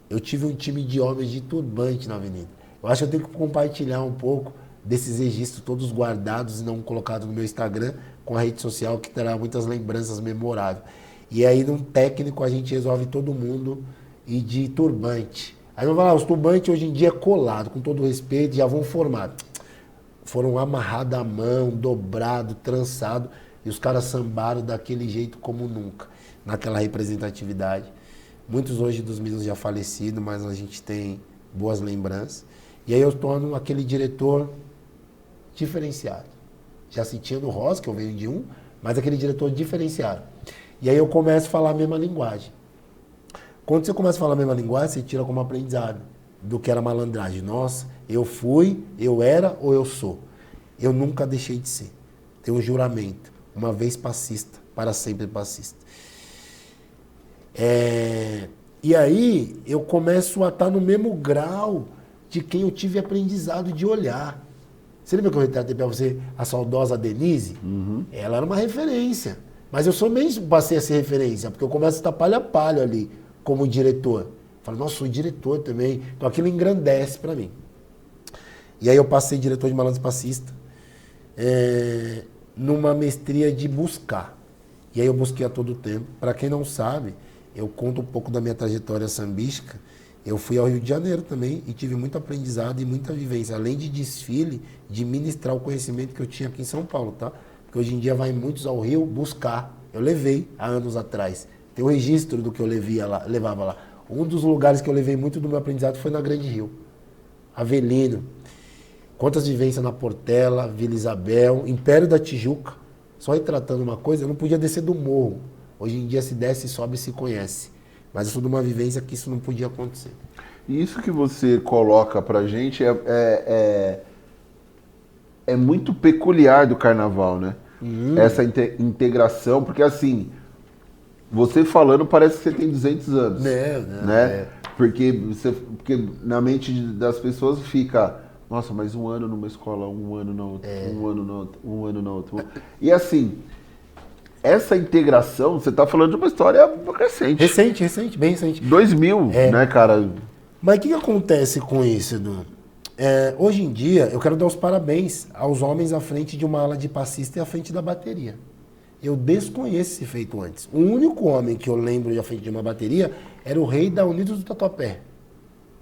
Eu tive um time de homens de turbante na avenida. Eu acho que eu tenho que compartilhar um pouco desses registros, todos guardados e não colocados no meu Instagram, com a rede social, que terá muitas lembranças memoráveis. E aí, num técnico, a gente resolve todo mundo ir de turbante. Aí vamos falar, os turbantes hoje em dia é colado, com todo respeito, já vão formados. Foram amarrados à mão, dobrado, trançado, e os caras sambaram daquele jeito como nunca, naquela representatividade. Muitos hoje dos meninos já falecidos, mas a gente tem boas lembranças. E aí eu torno aquele diretor diferenciado. Já sentia no Rosa, que eu venho de um, mas aquele diretor diferenciado. E aí eu começo a falar a mesma linguagem. Quando você começa a falar a mesma linguagem, você tira como aprendizado do que era malandragem. Nossa, eu fui, eu era ou eu sou. Eu nunca deixei de ser. Tenho um juramento. Uma vez passista, para sempre passista. E aí eu começo a estar no mesmo grau de quem eu tive aprendizado de olhar. Você lembra que eu retratei para você a saudosa Denise? Uhum. Ela era uma referência. Mas eu mesmo passei a ser referência, porque eu começo a estar palho a palho ali, como diretor. Falo, nossa, sou diretor também. Então aquilo engrandece para mim. E aí eu passei diretor de Malandros Passista, numa mestria de buscar. E aí eu busquei a todo tempo. Para quem não sabe, eu conto um pouco da minha trajetória sambística. Eu fui ao Rio de Janeiro também e tive muito aprendizado e muita vivência. Além de desfile, de ministrar o conhecimento que eu tinha aqui em São Paulo, tá? Porque hoje em dia vai muitos ao Rio buscar. Eu levei há anos atrás. Tem um registro do que eu levava lá. Um dos lugares que eu levei muito do meu aprendizado foi na Grande Rio. Avelino. Quantas vivências na Portela, Vila Isabel, Império da Tijuca. Só retratando uma coisa, eu não podia descer do morro. Hoje em dia se desce, sobe e se conhece. Mas eu sou de uma vivência que isso não podia acontecer. E isso que você coloca pra gente é muito peculiar do carnaval, né? Essa integração, porque assim, você falando parece que você tem 200 anos. Não, né? Porque na mente das pessoas fica, nossa, mas um ano numa escola, um ano na outra, um ano na outra, um ano na outra. E assim, essa integração, você está falando de uma história recente. Recente, bem recente. 2000, né, cara? Mas o que acontece com isso, Edu? Hoje em dia, eu quero dar os parabéns aos homens à frente de uma ala de passista e à frente da bateria. Eu desconheço esse feito antes. O único homem que eu lembro à frente de uma bateria era o rei da Unidos do Tatuapé,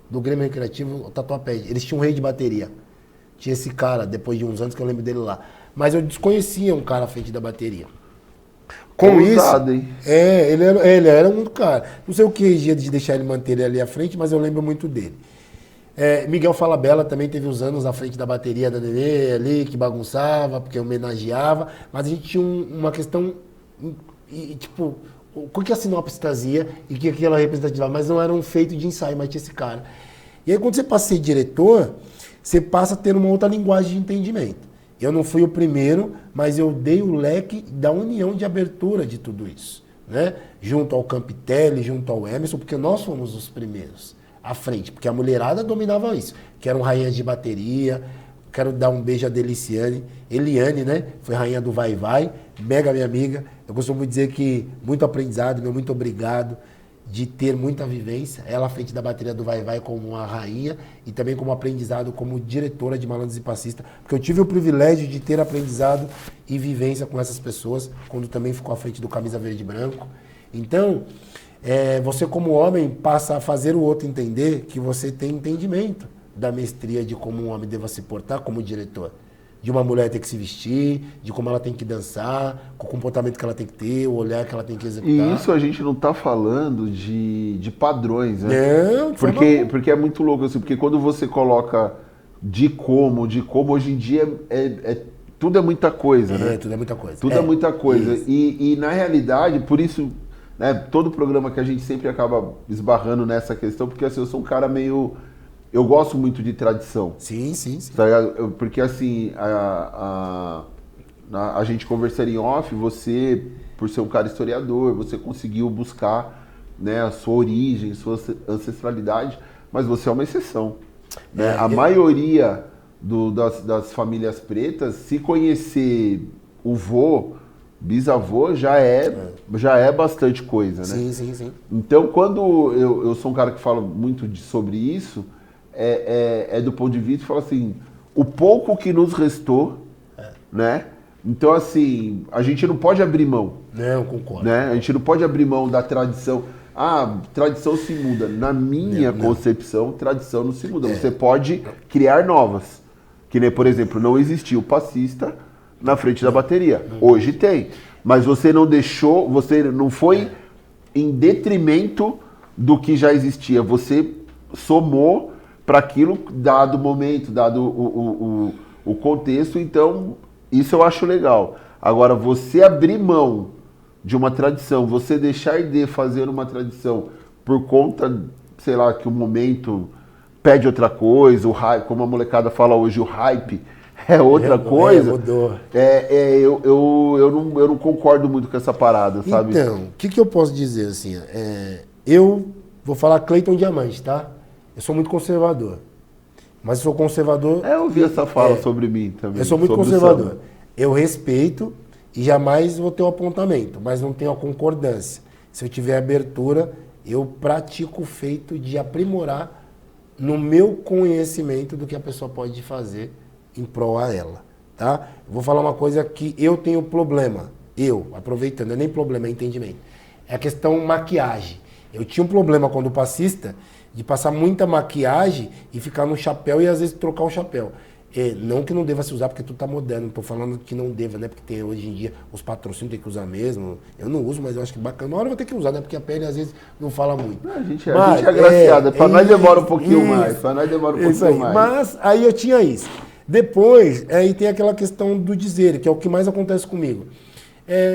do Grêmio Recreativo Tatuapé. Eles tinham um rei de bateria. Tinha esse cara, depois de uns anos que eu lembro dele lá. Mas eu desconhecia um cara à frente da bateria. Com ousado, isso, hein? Ele era um cara. Não sei o que dia de deixar ele manter ele ali à frente, mas eu lembro muito dele. Miguel Falabella também teve uns anos à frente da bateria da Nenê ali, que bagunçava, porque homenageava, mas a gente tinha uma questão, tipo, o que a sinopse trazia e que aquela representatividade, mas não era um feito de ensaio, mas tinha esse cara. E aí quando você passa a ser diretor, você passa a ter uma outra linguagem de entendimento. Eu não fui o primeiro, mas eu dei o leque da união de abertura de tudo isso, né? Junto ao Campitelli, junto ao Emerson, porque nós fomos os primeiros à frente, porque a mulherada dominava isso, que eram rainhas de bateria. Quero dar um beijo a Deliciane, Eliane, né? Foi rainha do Vai Vai, mega minha amiga. Eu costumo dizer que muito aprendizado, meu muito obrigado de ter muita vivência. Ela à frente da bateria do Vai Vai como uma rainha e também como aprendizado como diretora de Malandros e Passista, porque eu tive o privilégio de ter aprendizado e vivência com essas pessoas, quando também ficou à frente do Camisa Verde e Branco. Então, você como homem passa a fazer o outro entender que você tem entendimento da mestria de como um homem deva se portar como diretor. De uma mulher ter que se vestir, de como ela tem que dançar, com o comportamento que ela tem que ter, o olhar que ela tem que executar. E isso a gente não está falando de padrões, né? Não, porque é muito louco, assim, porque quando você coloca de como hoje em dia tudo é muita coisa, né? Tudo é muita coisa. Tudo é muita coisa. E na realidade, por isso, né, todo programa que a gente sempre acaba esbarrando nessa questão, porque assim, eu sou um cara meio eu gosto muito de tradição. Sim. Tá ligado? Porque assim, a gente conversaria em off, você, por ser um cara historiador, você conseguiu buscar, né, a sua origem, sua ancestralidade, mas você é uma exceção. Né? A maioria das famílias pretas, se conhecer o vô, bisavô, já é bastante coisa, né? Sim. Então, quando eu sou um cara que fala muito sobre isso, é do ponto de vista, fala assim, o pouco que nos restou, né? Então, assim, a gente não pode abrir mão. Não, concordo. Né? A gente não pode abrir mão da tradição. Tradição se muda. Na minha concepção, tradição não se muda. Você pode criar novas. Que nem, por exemplo, não existia o passista na frente da bateria. Hoje tem. Mas você não deixou, você não foi em detrimento do que já existia. Você somou para aquilo, dado o momento, dado o contexto. Então, isso eu acho legal. Agora, você abrir mão de uma tradição, você deixar de fazer uma tradição por conta, sei lá, que o momento pede outra coisa, o hype, como a molecada fala hoje, o hype é outra coisa. Mudou. Eu não concordo muito com essa parada, sabe? Então, o que eu posso dizer assim? Eu vou falar Cleiton Diamante, tá? Eu sou muito conservador. Mas eu sou conservador. Eu ouvi essa fala sobre mim também. Eu sou muito conservador. Eu respeito e jamais vou ter o apontamento, mas não tenho a concordância. Se eu tiver abertura, eu pratico o feito de aprimorar no meu conhecimento do que a pessoa pode fazer em prol a ela, tá? Eu vou falar uma coisa que eu tenho problema. Aproveitando, não é nem problema, é entendimento. É a questão maquiagem. Eu tinha um problema quando passista de passar muita maquiagem e ficar no chapéu e às vezes trocar o chapéu. Não que não deva se usar, porque tudo tá moderno. Não tô falando que não deva, né? Porque tem hoje em dia os patrocínios, tem que usar mesmo. Eu não uso, mas eu acho que bacana. Uma hora eu vou ter que usar, né? Porque a pele às vezes não fala muito. A gente é agraciada. Para nós demora um pouquinho mais. Para nós demora um pouquinho mais. Mas aí eu tinha isso. Depois, aí tem aquela questão do dizer, que é o que mais acontece comigo.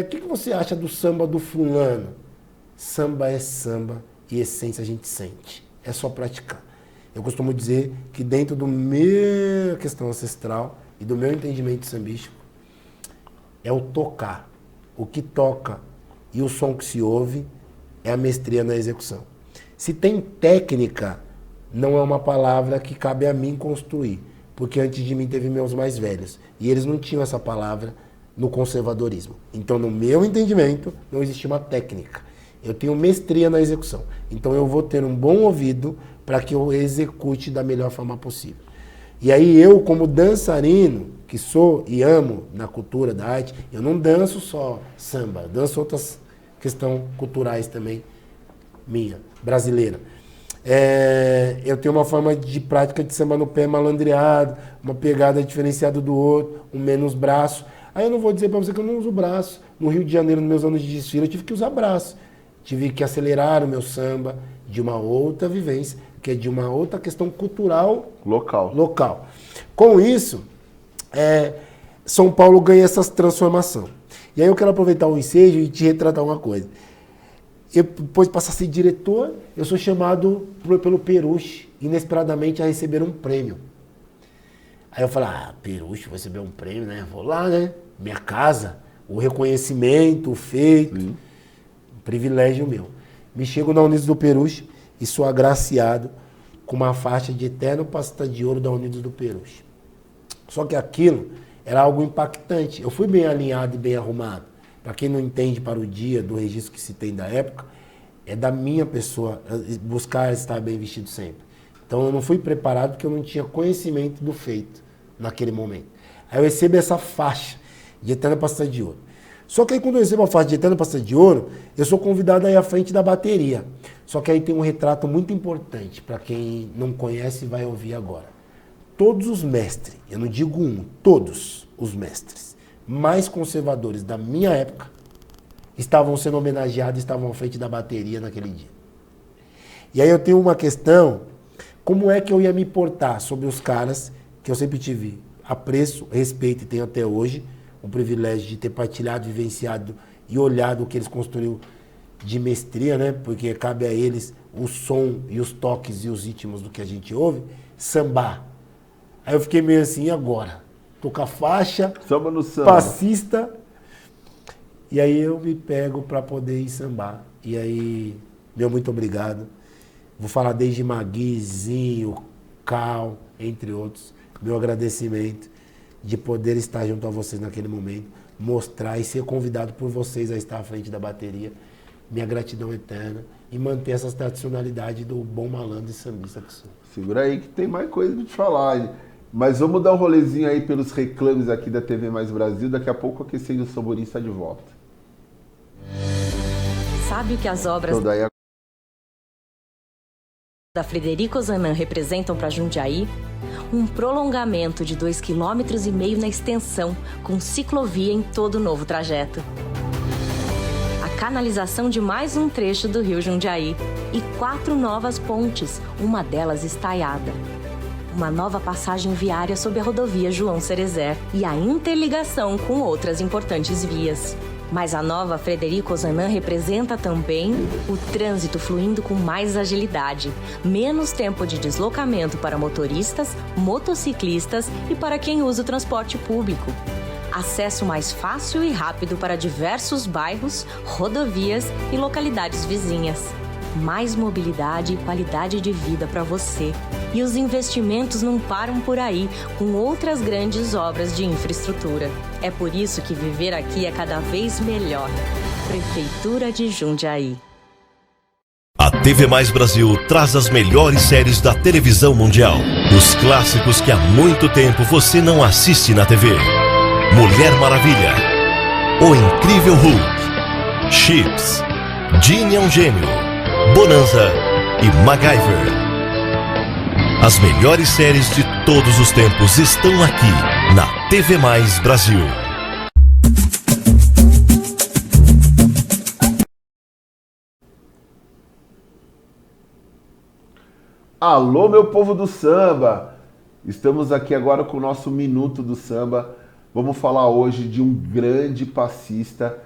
O que você acha do samba do fulano? Samba é samba e essência a gente sente. É só praticar. Eu costumo dizer que dentro do minha questão ancestral e do meu entendimento sambístico, é o tocar. O que toca e o som que se ouve é a mestria na execução. Se tem técnica, não é uma palavra que cabe a mim construir, porque antes de mim teve meus mais velhos, e eles não tinham essa palavra no conservadorismo. Então, no meu entendimento, não existe uma técnica. Eu tenho mestria na execução. Então, eu vou ter um bom ouvido para que eu execute da melhor forma possível. E aí eu, como dançarino, que sou e amo na cultura da arte, eu não danço só samba, eu danço outras questões culturais também, minha, brasileira. Eu tenho uma forma de prática de samba no pé malandreado, uma pegada diferenciada do outro, um menos braço. Aí eu não vou dizer para você que eu não uso braço. No Rio de Janeiro, nos meus anos de desfile, eu tive que usar braço. Tive que acelerar o meu samba de uma outra vivência, que é de uma outra questão cultural local. Com isso, São Paulo ganha essa transformação. E aí eu quero aproveitar o ensejo e te retratar uma coisa. Eu, depois de passar a ser diretor, eu sou chamado pelo Peruche, inesperadamente, a receber um prêmio. Aí eu falei, Peruche, vou receber um prêmio, né? Vou lá, né? Minha casa, o reconhecimento, o feito, um privilégio meu. Me chego na Unidos do Peruche e sou agraciado com uma faixa de eterno pasta de ouro da Unidos do Peruche. Só que aquilo era algo impactante. Eu fui bem alinhado e bem arrumado. Para quem não entende para o dia do registro que se tem da época, é da minha pessoa buscar estar bem vestido sempre. Então eu não fui preparado porque eu não tinha conhecimento do feito naquele momento. Aí eu recebo essa faixa de eterna pasta de ouro. Só que aí quando eu recebo a faixa de eterna pasta de ouro, eu sou convidado a ir à frente da bateria. Só que aí tem um retrato muito importante, para quem não conhece vai ouvir agora. Todos os mestres, eu não digo um, todos os mestres mais conservadores da minha época estavam sendo homenageados, estavam à frente da bateria naquele dia. E aí eu tenho uma questão, como é que eu ia me portar sobre os caras que eu sempre tive apreço, respeito e tenho até hoje, o privilégio de ter partilhado, vivenciado e olhado o que eles construíram de mestria, né? Porque cabe a eles o som e os toques e os ritmos do que a gente ouve. sambar. Aí eu fiquei meio assim, e agora? Tô com a faixa, Samba no samba. passista, e aí eu me pego para poder ir sambar. E aí, meu muito obrigado. Vou falar desde Maguizinho, Cal, entre outros. Meu agradecimento de poder estar junto a vocês naquele momento, mostrar e ser convidado por vocês a estar à frente da bateria. Minha gratidão eterna e manter essa tradicionalidade do bom malandro e sambista que sou. Segura aí que tem mais coisa de te falar. Mas vamos dar um rolezinho aí pelos reclames aqui da TV Mais Brasil. Daqui a pouco o Aquecendo o Tamborim está de volta. Sabe o que as obras Então daí da Frederico Zanan representam para Jundiaí? Um prolongamento de 2,5 km na extensão, com ciclovia em todo o novo trajeto. A canalização de mais um trecho do rio Jundiaí e 4 novas pontes, uma delas estaiada. Uma nova passagem viária sob a rodovia João Cerezer e a interligação com outras importantes vias. Mas a nova Frederico Zanan representa também o trânsito fluindo com mais agilidade, menos tempo de deslocamento para motoristas, motociclistas e para quem usa o transporte público. Acesso mais fácil e rápido para diversos bairros, rodovias e localidades vizinhas. Mais mobilidade e qualidade de vida para você. E os investimentos não param por aí, com outras grandes obras de infraestrutura. É por isso que viver aqui é cada vez melhor. Prefeitura de Jundiaí. A TV Mais Brasil traz as melhores séries da televisão mundial. Os clássicos que há muito tempo você não assiste na TV. Mulher Maravilha, O Incrível Hulk, Chips, Gene é um Gênio, Bonanza e MacGyver. As melhores séries de todos os tempos estão aqui na TV Mais Brasil. Alô, meu povo do samba! Estamos aqui agora com o nosso Minuto do Samba. Vamos falar hoje de um grande passista,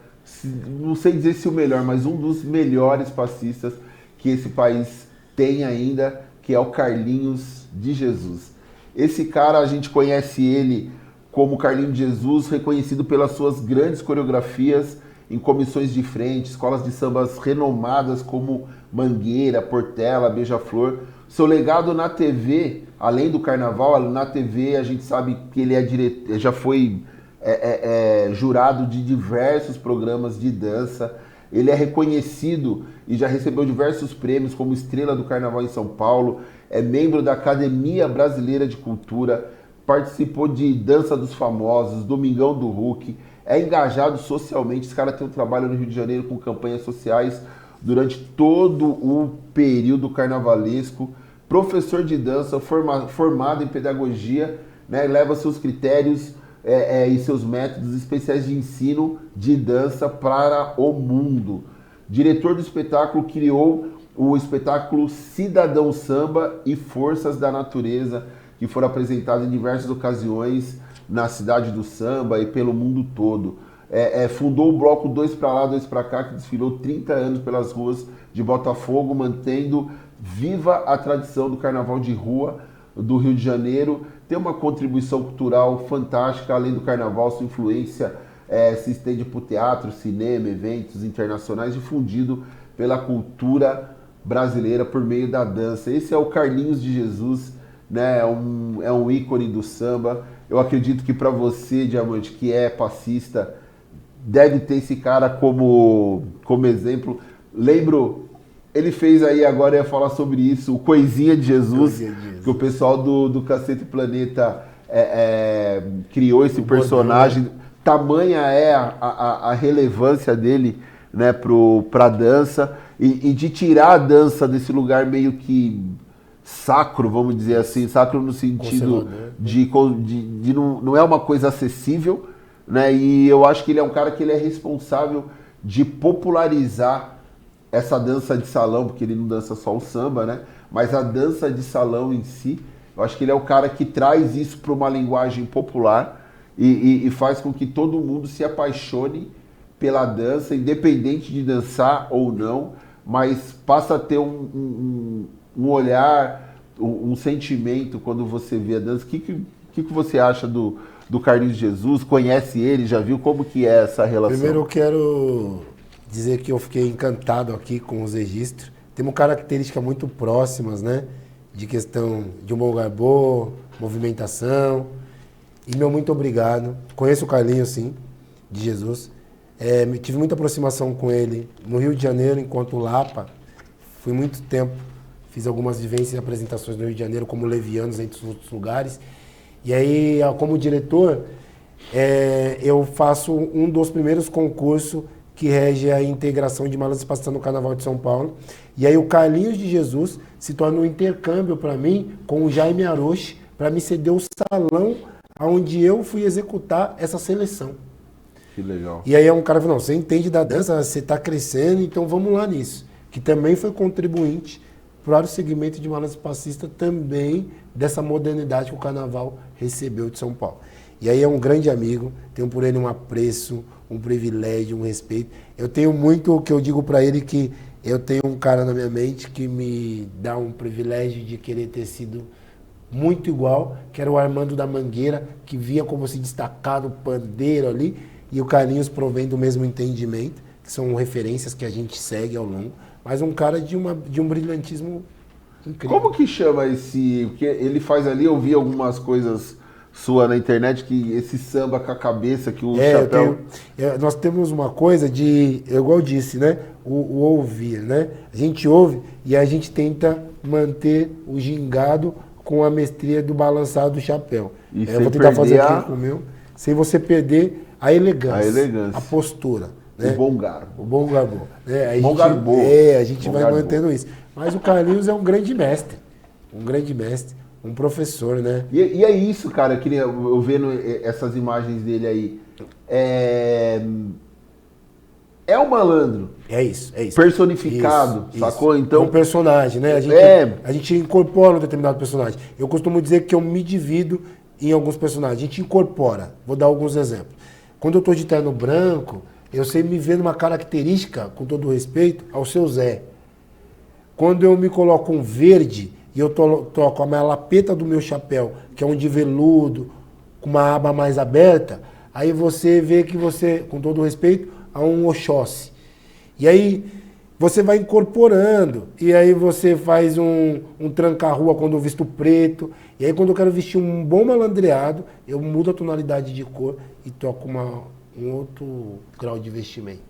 não sei dizer se o melhor, mas um dos melhores passistas que esse país tem ainda, que é o Carlinhos de Jesus. Esse cara, a gente conhece ele como Carlinhos de Jesus, reconhecido pelas suas grandes coreografias em comissões de frente, escolas de sambas renomadas como Mangueira, Portela, Beija-Flor. Seu legado na TV, além do carnaval, na TV a gente sabe que ele já foi jurado de diversos programas de dança. Ele é reconhecido e já recebeu diversos prêmios como Estrela do Carnaval em São Paulo, é membro da Academia Brasileira de Cultura, participou de Dança dos Famosos, Domingão do Hulk, é engajado socialmente. Esse cara tem um trabalho no Rio de Janeiro com campanhas sociais durante todo o período carnavalesco, professor de dança, formado em pedagogia, né, leva seus critérios e seus métodos especiais de ensino de dança para o mundo. Diretor do espetáculo, criou o espetáculo Cidadão Samba e Forças da Natureza, que foram apresentados em diversas ocasiões na cidade do samba e pelo mundo todo. Fundou o bloco Dois Pra Lá, Dois Pra Cá, que desfilou 30 anos pelas ruas de Botafogo, mantendo viva a tradição do carnaval de rua do Rio de Janeiro. Tem uma contribuição cultural fantástica, além do carnaval, sua influência se estende para o teatro, cinema, eventos internacionais, difundido pela cultura brasileira por meio da dança. Esse é o Carlinhos de Jesus, né? É um ícone do samba. Eu acredito que para você, Diamante, que é passista, deve ter esse cara como exemplo. Lembro, ele fez aí, agora ia falar sobre isso, o Coisinha de Jesus, que o pessoal do Cacete Planeta criou esse personagem. Tamanha é a relevância dele, né, pra dança, e de tirar a dança desse lugar meio que sacro, vamos dizer assim, sacro no sentido de não é uma coisa acessível, né? E eu acho que ele é um cara que ele é responsável de popularizar essa dança de salão, porque ele não dança só o samba, né? Mas a dança de salão em si, eu acho que ele é o cara que traz isso para uma linguagem popular e faz com que todo mundo se apaixone pela dança, independente de dançar ou não, mas passa a ter um olhar um sentimento quando você vê a dança. O que você acha do Carlinhos Jesus? Conhece ele? Já viu como que é essa relação? Primeiro eu quero dizer que eu fiquei encantado aqui com os registros. Temos características muito próximas, né? De questão de um bom garbô, movimentação. E meu muito obrigado. Conheço o Carlinhos, sim, de Jesus. Tive muita aproximação com ele no Rio de Janeiro, enquanto Lapa. Fui muito tempo. Fiz algumas vivências e apresentações no Rio de Janeiro, como Levianos, entre outros lugares. E aí, como diretor, eu faço um dos primeiros concursos que rege a integração de malas de participação no Carnaval de São Paulo. E aí o Carlinhos de Jesus se torna um intercâmbio para mim com o Jaime Aroche, para me ceder o salão onde eu fui executar essa seleção. Que legal. E aí é um cara que falou, não, você entende da dança, você está crescendo, então vamos lá nisso. Que também foi contribuinte para o segmento de malas passista também dessa modernidade que o Carnaval recebeu de São Paulo. E aí é um grande amigo, tenho por ele um apreço, um privilégio, um respeito. Eu tenho muito o que eu digo para ele, que eu tenho um cara na minha mente que me dá um privilégio de querer ter sido muito igual, que era o Armando da Mangueira, que via como se destacar no pandeiro ali, e o Carlinhos provém do mesmo entendimento, que são referências que a gente segue ao longo, mas um cara de um brilhantismo incrível. Como que chama esse... Porque ele faz ali, eu vi algumas coisas sua na internet, que esse samba com a cabeça, que o chapéu... Nós temos uma coisa de, igual eu disse, né? O ouvir, né? A gente ouve e a gente tenta manter o gingado com a mestria do balançar do chapéu. Eu vou tentar fazer aqui com o meu, sem você perder a elegância, a postura. Né? O bom garbo. O bom garbo. A gente vai mantendo isso. Mas o Carlinhos é um grande mestre, um professor, né? E é isso, cara, eu vendo essas imagens dele aí. É um malandro. É isso. Personificado, isso, sacou? Isso. Então, um personagem, né? A gente incorpora um determinado personagem. Eu costumo dizer que eu me divido em alguns personagens. A gente incorpora. Vou dar alguns exemplos. Quando eu estou de terno branco, eu sei me ver numa característica, com todo respeito, ao seu Zé. Quando eu me coloco um verde e eu toco a minha lapeta do meu chapéu, que é um de veludo, com uma aba mais aberta, aí você vê que você, com todo respeito, há um Oxóssi. E aí você vai incorporando, e aí você faz um tranca-rua quando eu visto preto, e aí quando eu quero vestir um bom malandreado, eu mudo a tonalidade de cor e toco um outro grau de vestimento.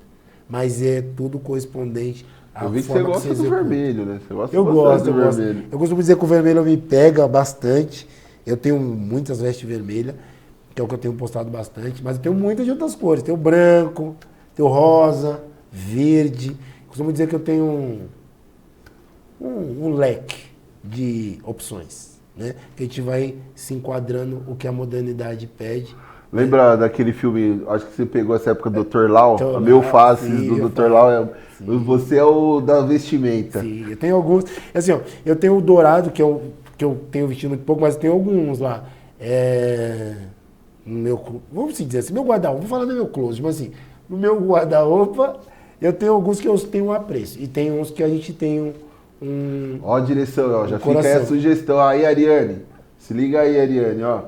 Mas é tudo correspondente à forma que você executa. Você gosta do vermelho, né? Você gosta eu gosto. Vermelho. Eu costumo dizer que o vermelho me pega bastante. Eu tenho muitas vestes vermelhas, que é o que eu tenho postado bastante, mas eu tenho muitas de outras cores. Tem o branco, tem o rosa, verde. Costumo dizer que eu tenho um leque de opções, né? Que a gente vai se enquadrando o que a modernidade pede. Lembra daquele filme, acho que você pegou essa época do Dr. Lau? A Meu Faces do Dr. Lau. Você é o da vestimenta. Sim, eu tenho alguns. Assim, ó, eu tenho o dourado, que eu tenho vestido muito pouco, mas eu tenho alguns lá. No meu, vamos dizer assim, meu guarda-roupa, vou falar do meu closet, mas assim, no meu guarda-roupa, eu tenho alguns que eu tenho um apreço. E tem uns que a gente tem Ó a direção, ó, já coração. fica aí a sugestão. Aí, Ariane, se liga aí, Ariane, ó.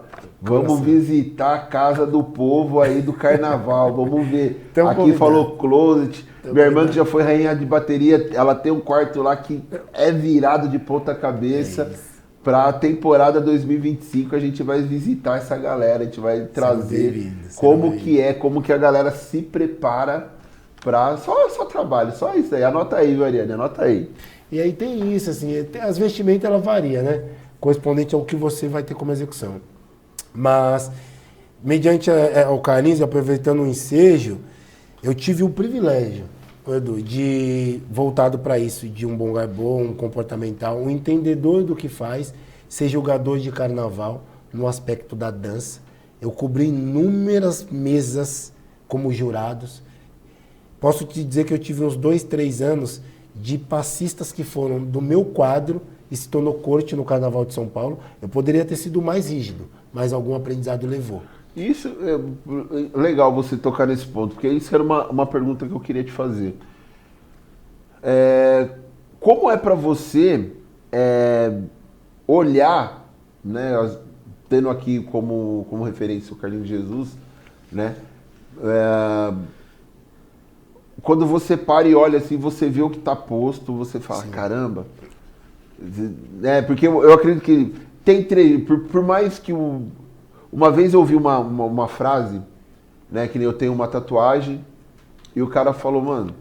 Vamos visitar a casa do povo aí do carnaval, vamos ver. Então, aqui falou closet. Minha irmã que já foi rainha de bateria, ela tem um quarto lá que é virado de ponta cabeça. Para a temporada 2025 a gente vai visitar essa galera, a gente vai trazer como que a galera se prepara para só trabalho, só isso aí. Anota aí, viu, Ariane? Anota aí. E aí tem isso, assim, as vestimentas ela varia, né? Correspondente ao que você vai ter como execução. Mas, mediante o Carlinhos, aproveitando o ensejo, eu tive o privilégio, Edu, de, voltado para isso, de um bom garbô, um comportamental, um entendedor do que faz, ser jogador de carnaval no aspecto da dança. Eu cobri inúmeras mesas como jurados. Posso te dizer que eu tive uns 2, 3 anos de passistas que foram do meu quadro e se tornou corte no Carnaval de São Paulo. Eu poderia ter sido mais rígido, mas algum aprendizado levou. Isso é legal você tocar nesse ponto, porque isso era uma pergunta que eu queria te fazer. Como é para você olhar, né, tendo aqui como referência o Carlinhos Jesus, né, quando você para e olha assim, você vê o que está posto, você fala, caramba, porque eu acredito que tem por mais que uma vez eu ouvi uma frase, né, que nem eu tenho uma tatuagem, e o cara falou, mano,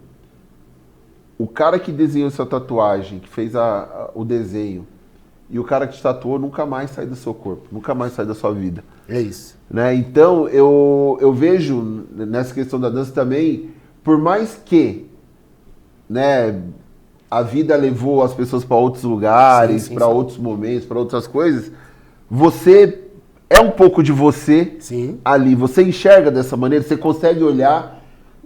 o cara que desenhou essa tatuagem, que fez o desenho, e o cara que te tatuou nunca mais sai do seu corpo, nunca mais sai da sua vida. É isso. Né? Então, eu vejo nessa questão da dança também, por mais que, né, a vida levou as pessoas para outros lugares, para outros momentos, para outras coisas, você é um pouco de você ali, você enxerga dessa maneira, você consegue olhar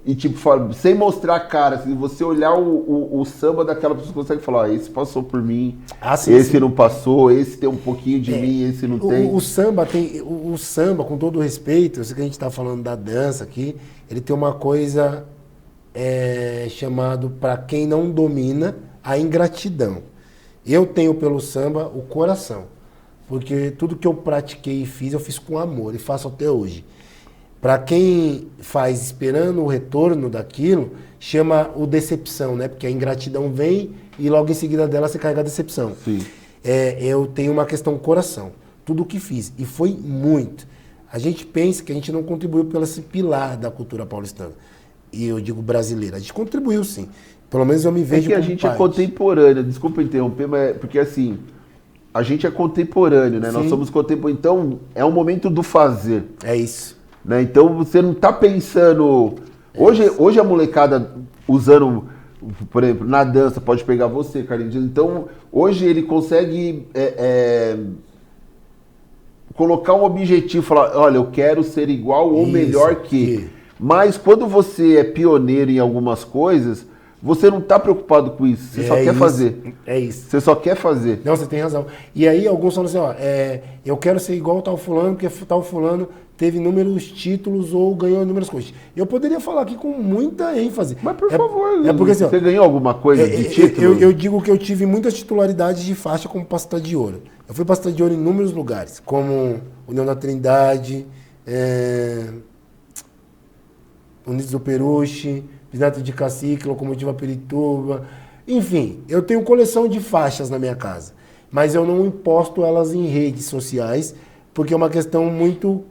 e tipo, sem mostrar a cara, se você olhar o samba daquela pessoa, você consegue falar, esse passou por mim, esse não passou, esse tem um pouquinho de mim, esse não tem. O samba, com todo o respeito, eu sei que a gente está falando da dança aqui, ele tem uma coisa chamado, para quem não domina, a ingratidão. Eu tenho pelo samba o coração, porque tudo que eu pratiquei e fiz, eu fiz com amor e faço até hoje. Para quem faz esperando o retorno daquilo, chama o decepção, né? Porque a ingratidão vem e logo em seguida dela você carrega a decepção. Sim. Eu tenho uma questão coração. Tudo o que fiz. E foi muito. A gente pensa que a gente não contribuiu pelo esse pilar da cultura paulistana. E eu digo brasileira. A gente contribuiu sim. Pelo menos eu me vejo como a gente parte. É contemporâneo. Desculpa interromper, mas porque assim, a gente é contemporâneo, né? Sim. Nós somos contemporâneos. Então, é um momento do fazer. É isso. Né? Então você não está pensando. Hoje a molecada usando, por exemplo, na dança, pode pegar você, Carlinhos. Então, hoje ele consegue colocar um objetivo, falar, olha, eu quero ser igual ou melhor que. Mas quando você é pioneiro em algumas coisas, você não está preocupado com isso, você só quer fazer. É isso. Você só quer fazer. Não, você tem razão. E aí alguns falam assim, eu quero ser igual tal fulano, porque tal fulano teve inúmeros títulos ou ganhou inúmeras coisas. Eu poderia falar aqui com muita ênfase. Mas por favor, porque, assim, você ganhou alguma coisa de título? Eu digo que eu tive muitas titularidades de faixa como pastor de ouro. Eu fui pastor de ouro em inúmeros lugares, como União da Trindade, Unidos do Peruche, Bisnato de Cacique, Locomotiva Pirituba. Enfim, eu tenho coleção de faixas na minha casa. Mas eu não imposto elas em redes sociais, porque é uma questão muito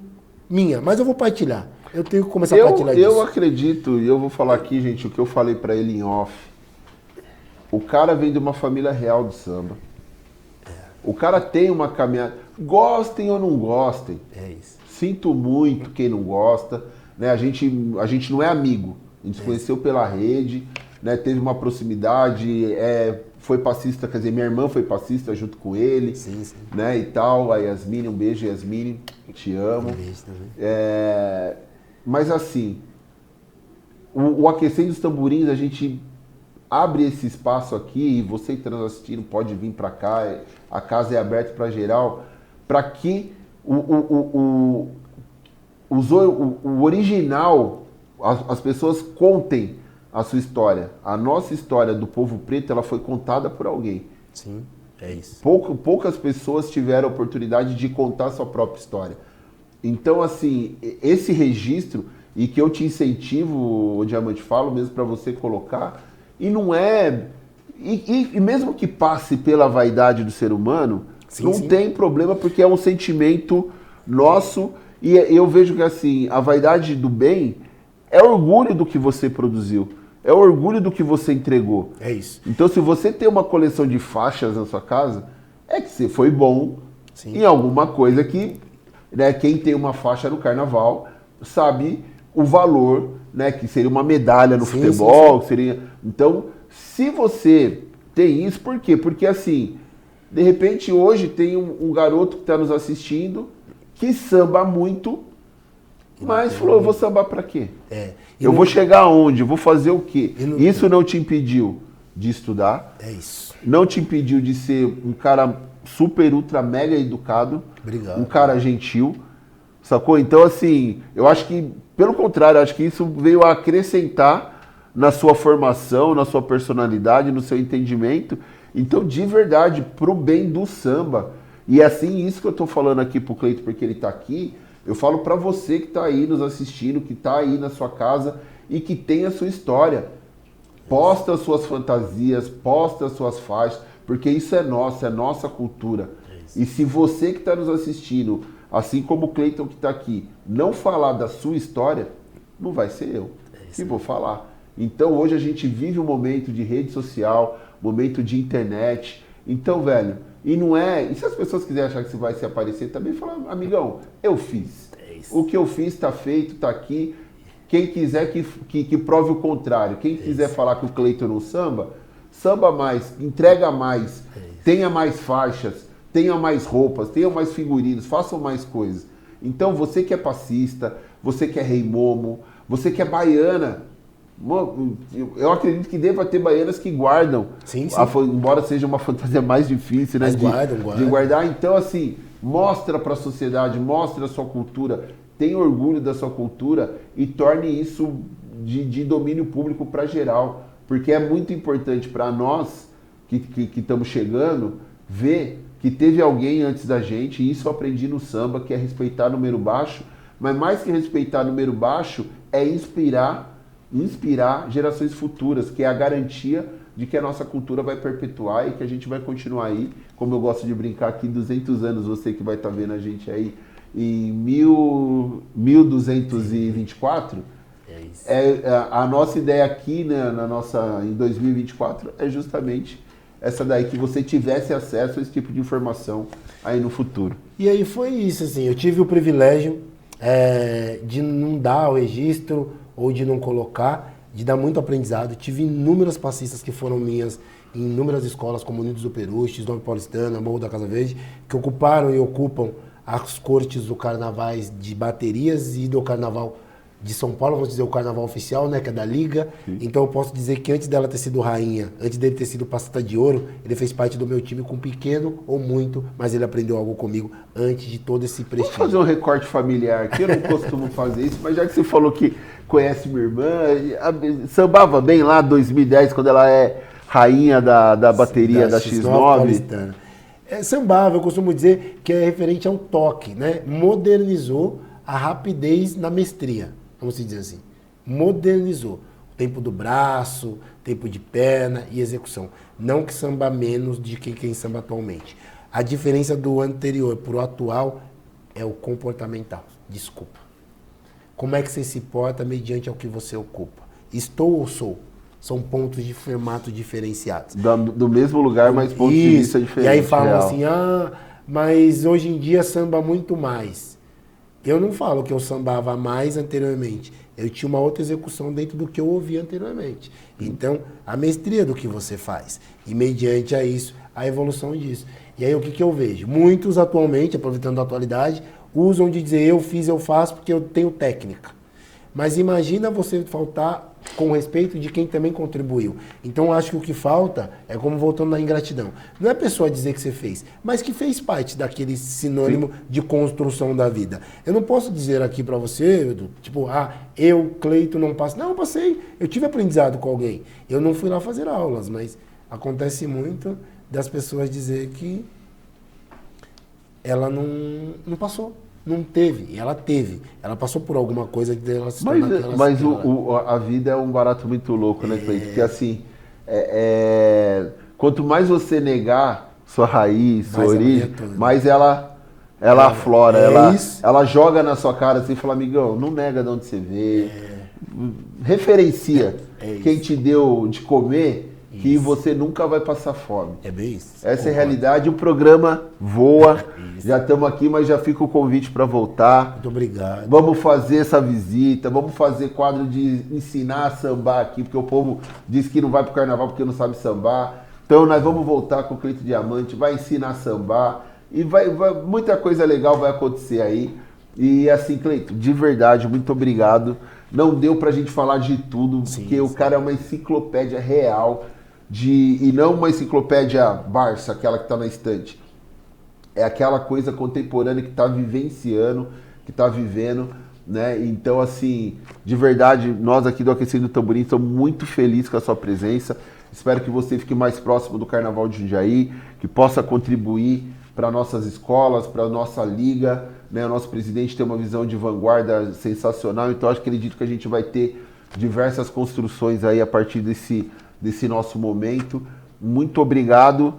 minha. Mas eu vou partilhar. Eu tenho que começar a partilhar isso. Eu acredito, e eu vou falar aqui, gente, o que eu falei pra ele em off. O cara vem de uma família real do samba. O cara tem uma caminhada. Gostem ou não gostem. É isso. Sinto muito quem não gosta. Né? A gente não é amigo. A gente se conheceu pela rede, né? Teve uma proximidade, foi passista, quer dizer, minha irmã foi passista junto com ele, sim. Né? E tal, a Yasmine, um beijo, Yasmine, te amo. Um beijo também. Mas assim, o Aquecendo os Tamborins, a gente abre esse espaço aqui, e você que está nos assistindo pode vir para cá, a casa é aberta para geral, para que o original, as pessoas contem a sua história. A nossa história do povo preto, ela foi contada por alguém. Sim, é isso. Poucas pessoas tiveram a oportunidade de contar a sua própria história. Então, assim, esse registro, e que eu te incentivo, o Diamante, falo mesmo para você colocar, e não é... E mesmo que passe pela vaidade do ser humano, sim. Tem problema, porque é um sentimento nosso, e eu vejo que, assim, a vaidade do bem é orgulho do que você produziu, é orgulho do que você entregou. É isso. Então, se você tem uma coleção de faixas na sua casa, é que você foi bom, sim. Em alguma coisa que, né, quem tem uma faixa no carnaval sabe o valor, né, que seria uma medalha no futebol, sim. Seria... Então, se você tem isso, por quê? Porque, assim, de repente, hoje tem um garoto que está nos assistindo que samba muito, mas falou, eu vou sambar pra quê? Eu vou chegar aonde? Eu vou fazer o quê? Isso não te impediu de estudar. É isso. Não te impediu de ser um cara super, ultra, mega educado. Obrigado. Um cara gentil. Sacou? Então, assim, eu acho que, pelo contrário, acho que isso veio a acrescentar na sua formação, na sua personalidade, no seu entendimento. Então, de verdade, pro bem do samba, E assim, isso que eu tô falando aqui pro Cleiton, porque ele tá aqui, eu falo para você que tá aí nos assistindo, que tá aí na sua casa e que tem a sua história. Posta as suas fantasias, posta as suas faixas, porque isso é nosso, é nossa cultura. E se você que está nos assistindo, assim como o Cleiton que está aqui, não falar da sua história, não vai ser eu que vou falar. Então hoje a gente vive um momento de rede social, momento de internet. Então, velho, e não é... E se as pessoas quiserem achar que você vai se aparecer, também fala, amigão, eu fiz. O que eu fiz está feito, está aqui. Quem quiser que prove o contrário. Quem quiser falar que o Cleiton não samba, samba mais, entrega mais, tenha mais faixas, tenha mais roupas, tenha mais figurinos, façam mais coisas. Então você que é passista, você que é rei momo, você que é baiana, eu acredito que deva ter baianas que guardam, sim. Embora seja uma fantasia mais difícil, né, guardam. De guardar. Então assim, mostra para a sociedade, mostra a sua cultura, tenha orgulho da sua cultura e torne isso de domínio público para geral, porque é muito importante para nós que estamos chegando ver que teve alguém antes da gente, e isso eu aprendi no samba, que é respeitar número baixo, mas mais que respeitar número baixo é inspirar gerações futuras, que é a garantia de que a nossa cultura vai perpetuar e que a gente vai continuar aí, como eu gosto de brincar aqui, 200 anos, você que vai estar vendo a gente aí em 1224, a nossa ideia aqui, né, em 2024 é justamente essa daí, que você tivesse acesso a esse tipo de informação aí no futuro. E aí foi isso, assim, eu tive o privilégio de não dar o registro ou de não colocar, de dar muito aprendizado. Tive inúmeras passistas que foram minhas em inúmeras escolas, como Unidos do Peru, X9 Paulistana, Morro da Casa Verde, que ocuparam e ocupam as cortes do carnavais de baterias e do carnaval de São Paulo, vamos dizer, o carnaval oficial, né, que é da Liga. Sim. Então eu posso dizer que antes dela ter sido rainha, antes dele ter sido Passata de Ouro, ele fez parte do meu time com pequeno ou muito, mas ele aprendeu algo comigo antes de todo esse prestígio. Vou fazer um recorte familiar, que eu não costumo fazer isso, mas já que você falou que conhece minha irmã, sambava bem lá em 2010, quando ela é rainha da bateria da X9. Sambava, eu costumo dizer que é referente ao toque, né? Modernizou a rapidez na mestria. Vamos dizer assim, modernizou o tempo do braço, tempo de perna e execução. Não que samba menos de quem samba atualmente. A diferença do anterior para o atual é o comportamental. Desculpa. Como é que você se porta mediante ao que você ocupa? Estou ou sou? São pontos de formato diferenciados. Do mesmo lugar, mas pontos de vista diferentes. E aí falam assim, mas hoje em dia samba muito mais. Eu não falo que eu sambava mais anteriormente. Eu tinha uma outra execução dentro do que eu ouvia anteriormente. Então, a mestria do que você faz. E mediante a isso, a evolução disso. E aí o que eu vejo? Muitos atualmente, aproveitando a atualidade, usam de dizer eu fiz, eu faço porque eu tenho técnica. Mas imagina você faltar com respeito de quem também contribuiu. Então acho que o que falta é, como voltando na ingratidão. Não é a pessoa dizer que você fez, mas que fez parte daquele sinônimo de construção da vida. Eu não posso dizer aqui pra você, tipo, eu, Cleiton, não passo. Não, eu passei. Eu tive aprendizado com alguém. Eu não fui lá fazer aulas, mas acontece muito das pessoas dizer que ela não passou. Não teve, e ela teve. Ela passou por alguma coisa que dela se tornar aquela. Mas a vida é um barato muito louco, né, Cleiton? Porque assim, quanto mais você negar sua raiz, sua origem, mais ela aflora, ela joga na sua cara assim e fala, amigão, não nega de onde você veio. Referencia quem te deu de comer, que você nunca vai passar fome. É bem isso. Essa é a realidade. O programa voa. Já estamos aqui, mas já fica o convite para voltar. Muito obrigado. Vamos fazer essa visita, vamos fazer quadro de ensinar a sambar aqui, porque o povo diz que não vai para o carnaval porque não sabe sambar. Então nós vamos voltar com o Cleiton Diamante, vai ensinar a sambar e muita coisa legal vai acontecer aí. E assim, Cleiton, de verdade, muito obrigado. Não deu pra gente falar de tudo, porque o cara é uma enciclopédia real. E não uma enciclopédia Barça, aquela que está na estante. É aquela coisa contemporânea que está vivenciando, que está vivendo, né? Então, assim, de verdade, nós aqui do Aquecendo do Tamborim estamos muito felizes com a sua presença. Espero que você fique mais próximo do Carnaval de Jundiaí, que possa contribuir para nossas escolas, para a nossa liga, né? O nosso presidente tem uma visão de vanguarda sensacional, então acho que acredito que a gente vai ter diversas construções aí a partir desse nosso momento. Muito obrigado.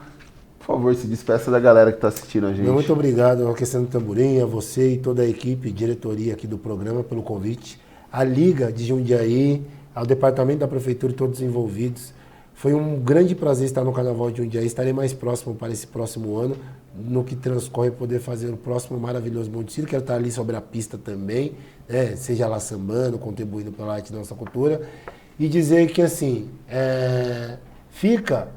Por favor, se despeça da galera que está assistindo a gente. Muito obrigado ao Questão do Tamborim, a você e toda a equipe, diretoria aqui do programa pelo convite, à Liga de Jundiaí, ao Departamento da Prefeitura e todos os envolvidos. Foi um grande prazer estar no Carnaval de Jundiaí, estarei mais próximo para esse próximo ano, no que transcorre poder fazer o próximo maravilhoso Monte. Quero estar ali sobre a pista também, né? Seja lá sambando, contribuindo pela arte da nossa cultura, e dizer que assim, fica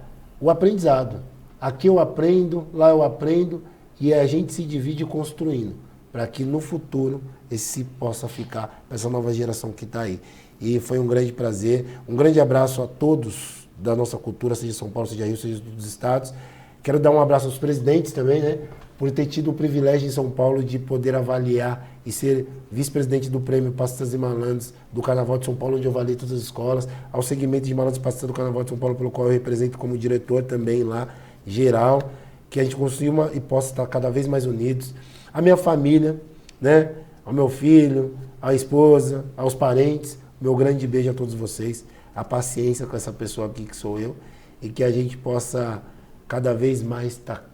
o aprendizado. Aqui eu aprendo, lá eu aprendo, e a gente se divide construindo, para que no futuro esse possa ficar para essa nova geração que está aí. E foi um grande prazer, um grande abraço a todos da nossa cultura, seja São Paulo, seja Rio, seja dos estados. Quero dar um abraço aos presidentes também, né? Por ter tido o privilégio em São Paulo de poder avaliar e ser vice-presidente do prêmio Passistas e Malandros do Carnaval de São Paulo, onde eu avaliei todas as escolas, ao segmento de Malandros e Passistas do Carnaval de São Paulo, pelo qual eu represento como diretor também lá, geral, que a gente construa e possa estar cada vez mais unidos. A minha família, né? Ao meu filho, à esposa, aos parentes, meu grande beijo a todos vocês, a paciência com essa pessoa aqui que sou eu, e que a gente possa cada vez mais estar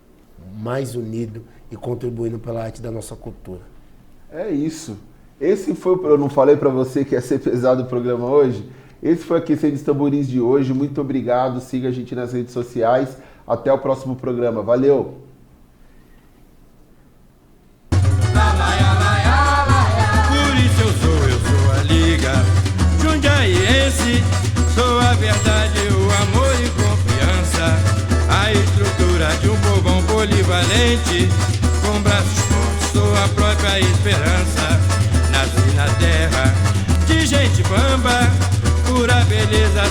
mais unido e contribuindo pela arte da nossa cultura. É isso. Esse foi, eu não falei para você que ia ser pesado o programa hoje? Esse foi o Aquecendo os Tamborins de hoje. Muito obrigado. Siga a gente nas redes sociais. Até o próximo programa. Valeu! Por isso eu sou a Liga Jundiaiense. Sou a verdade, o amor e confiança. A estrutura de um povão polivalente. Com braços fortes, sou a própria esperança. Nasci na terra de gente bamba, pura beleza.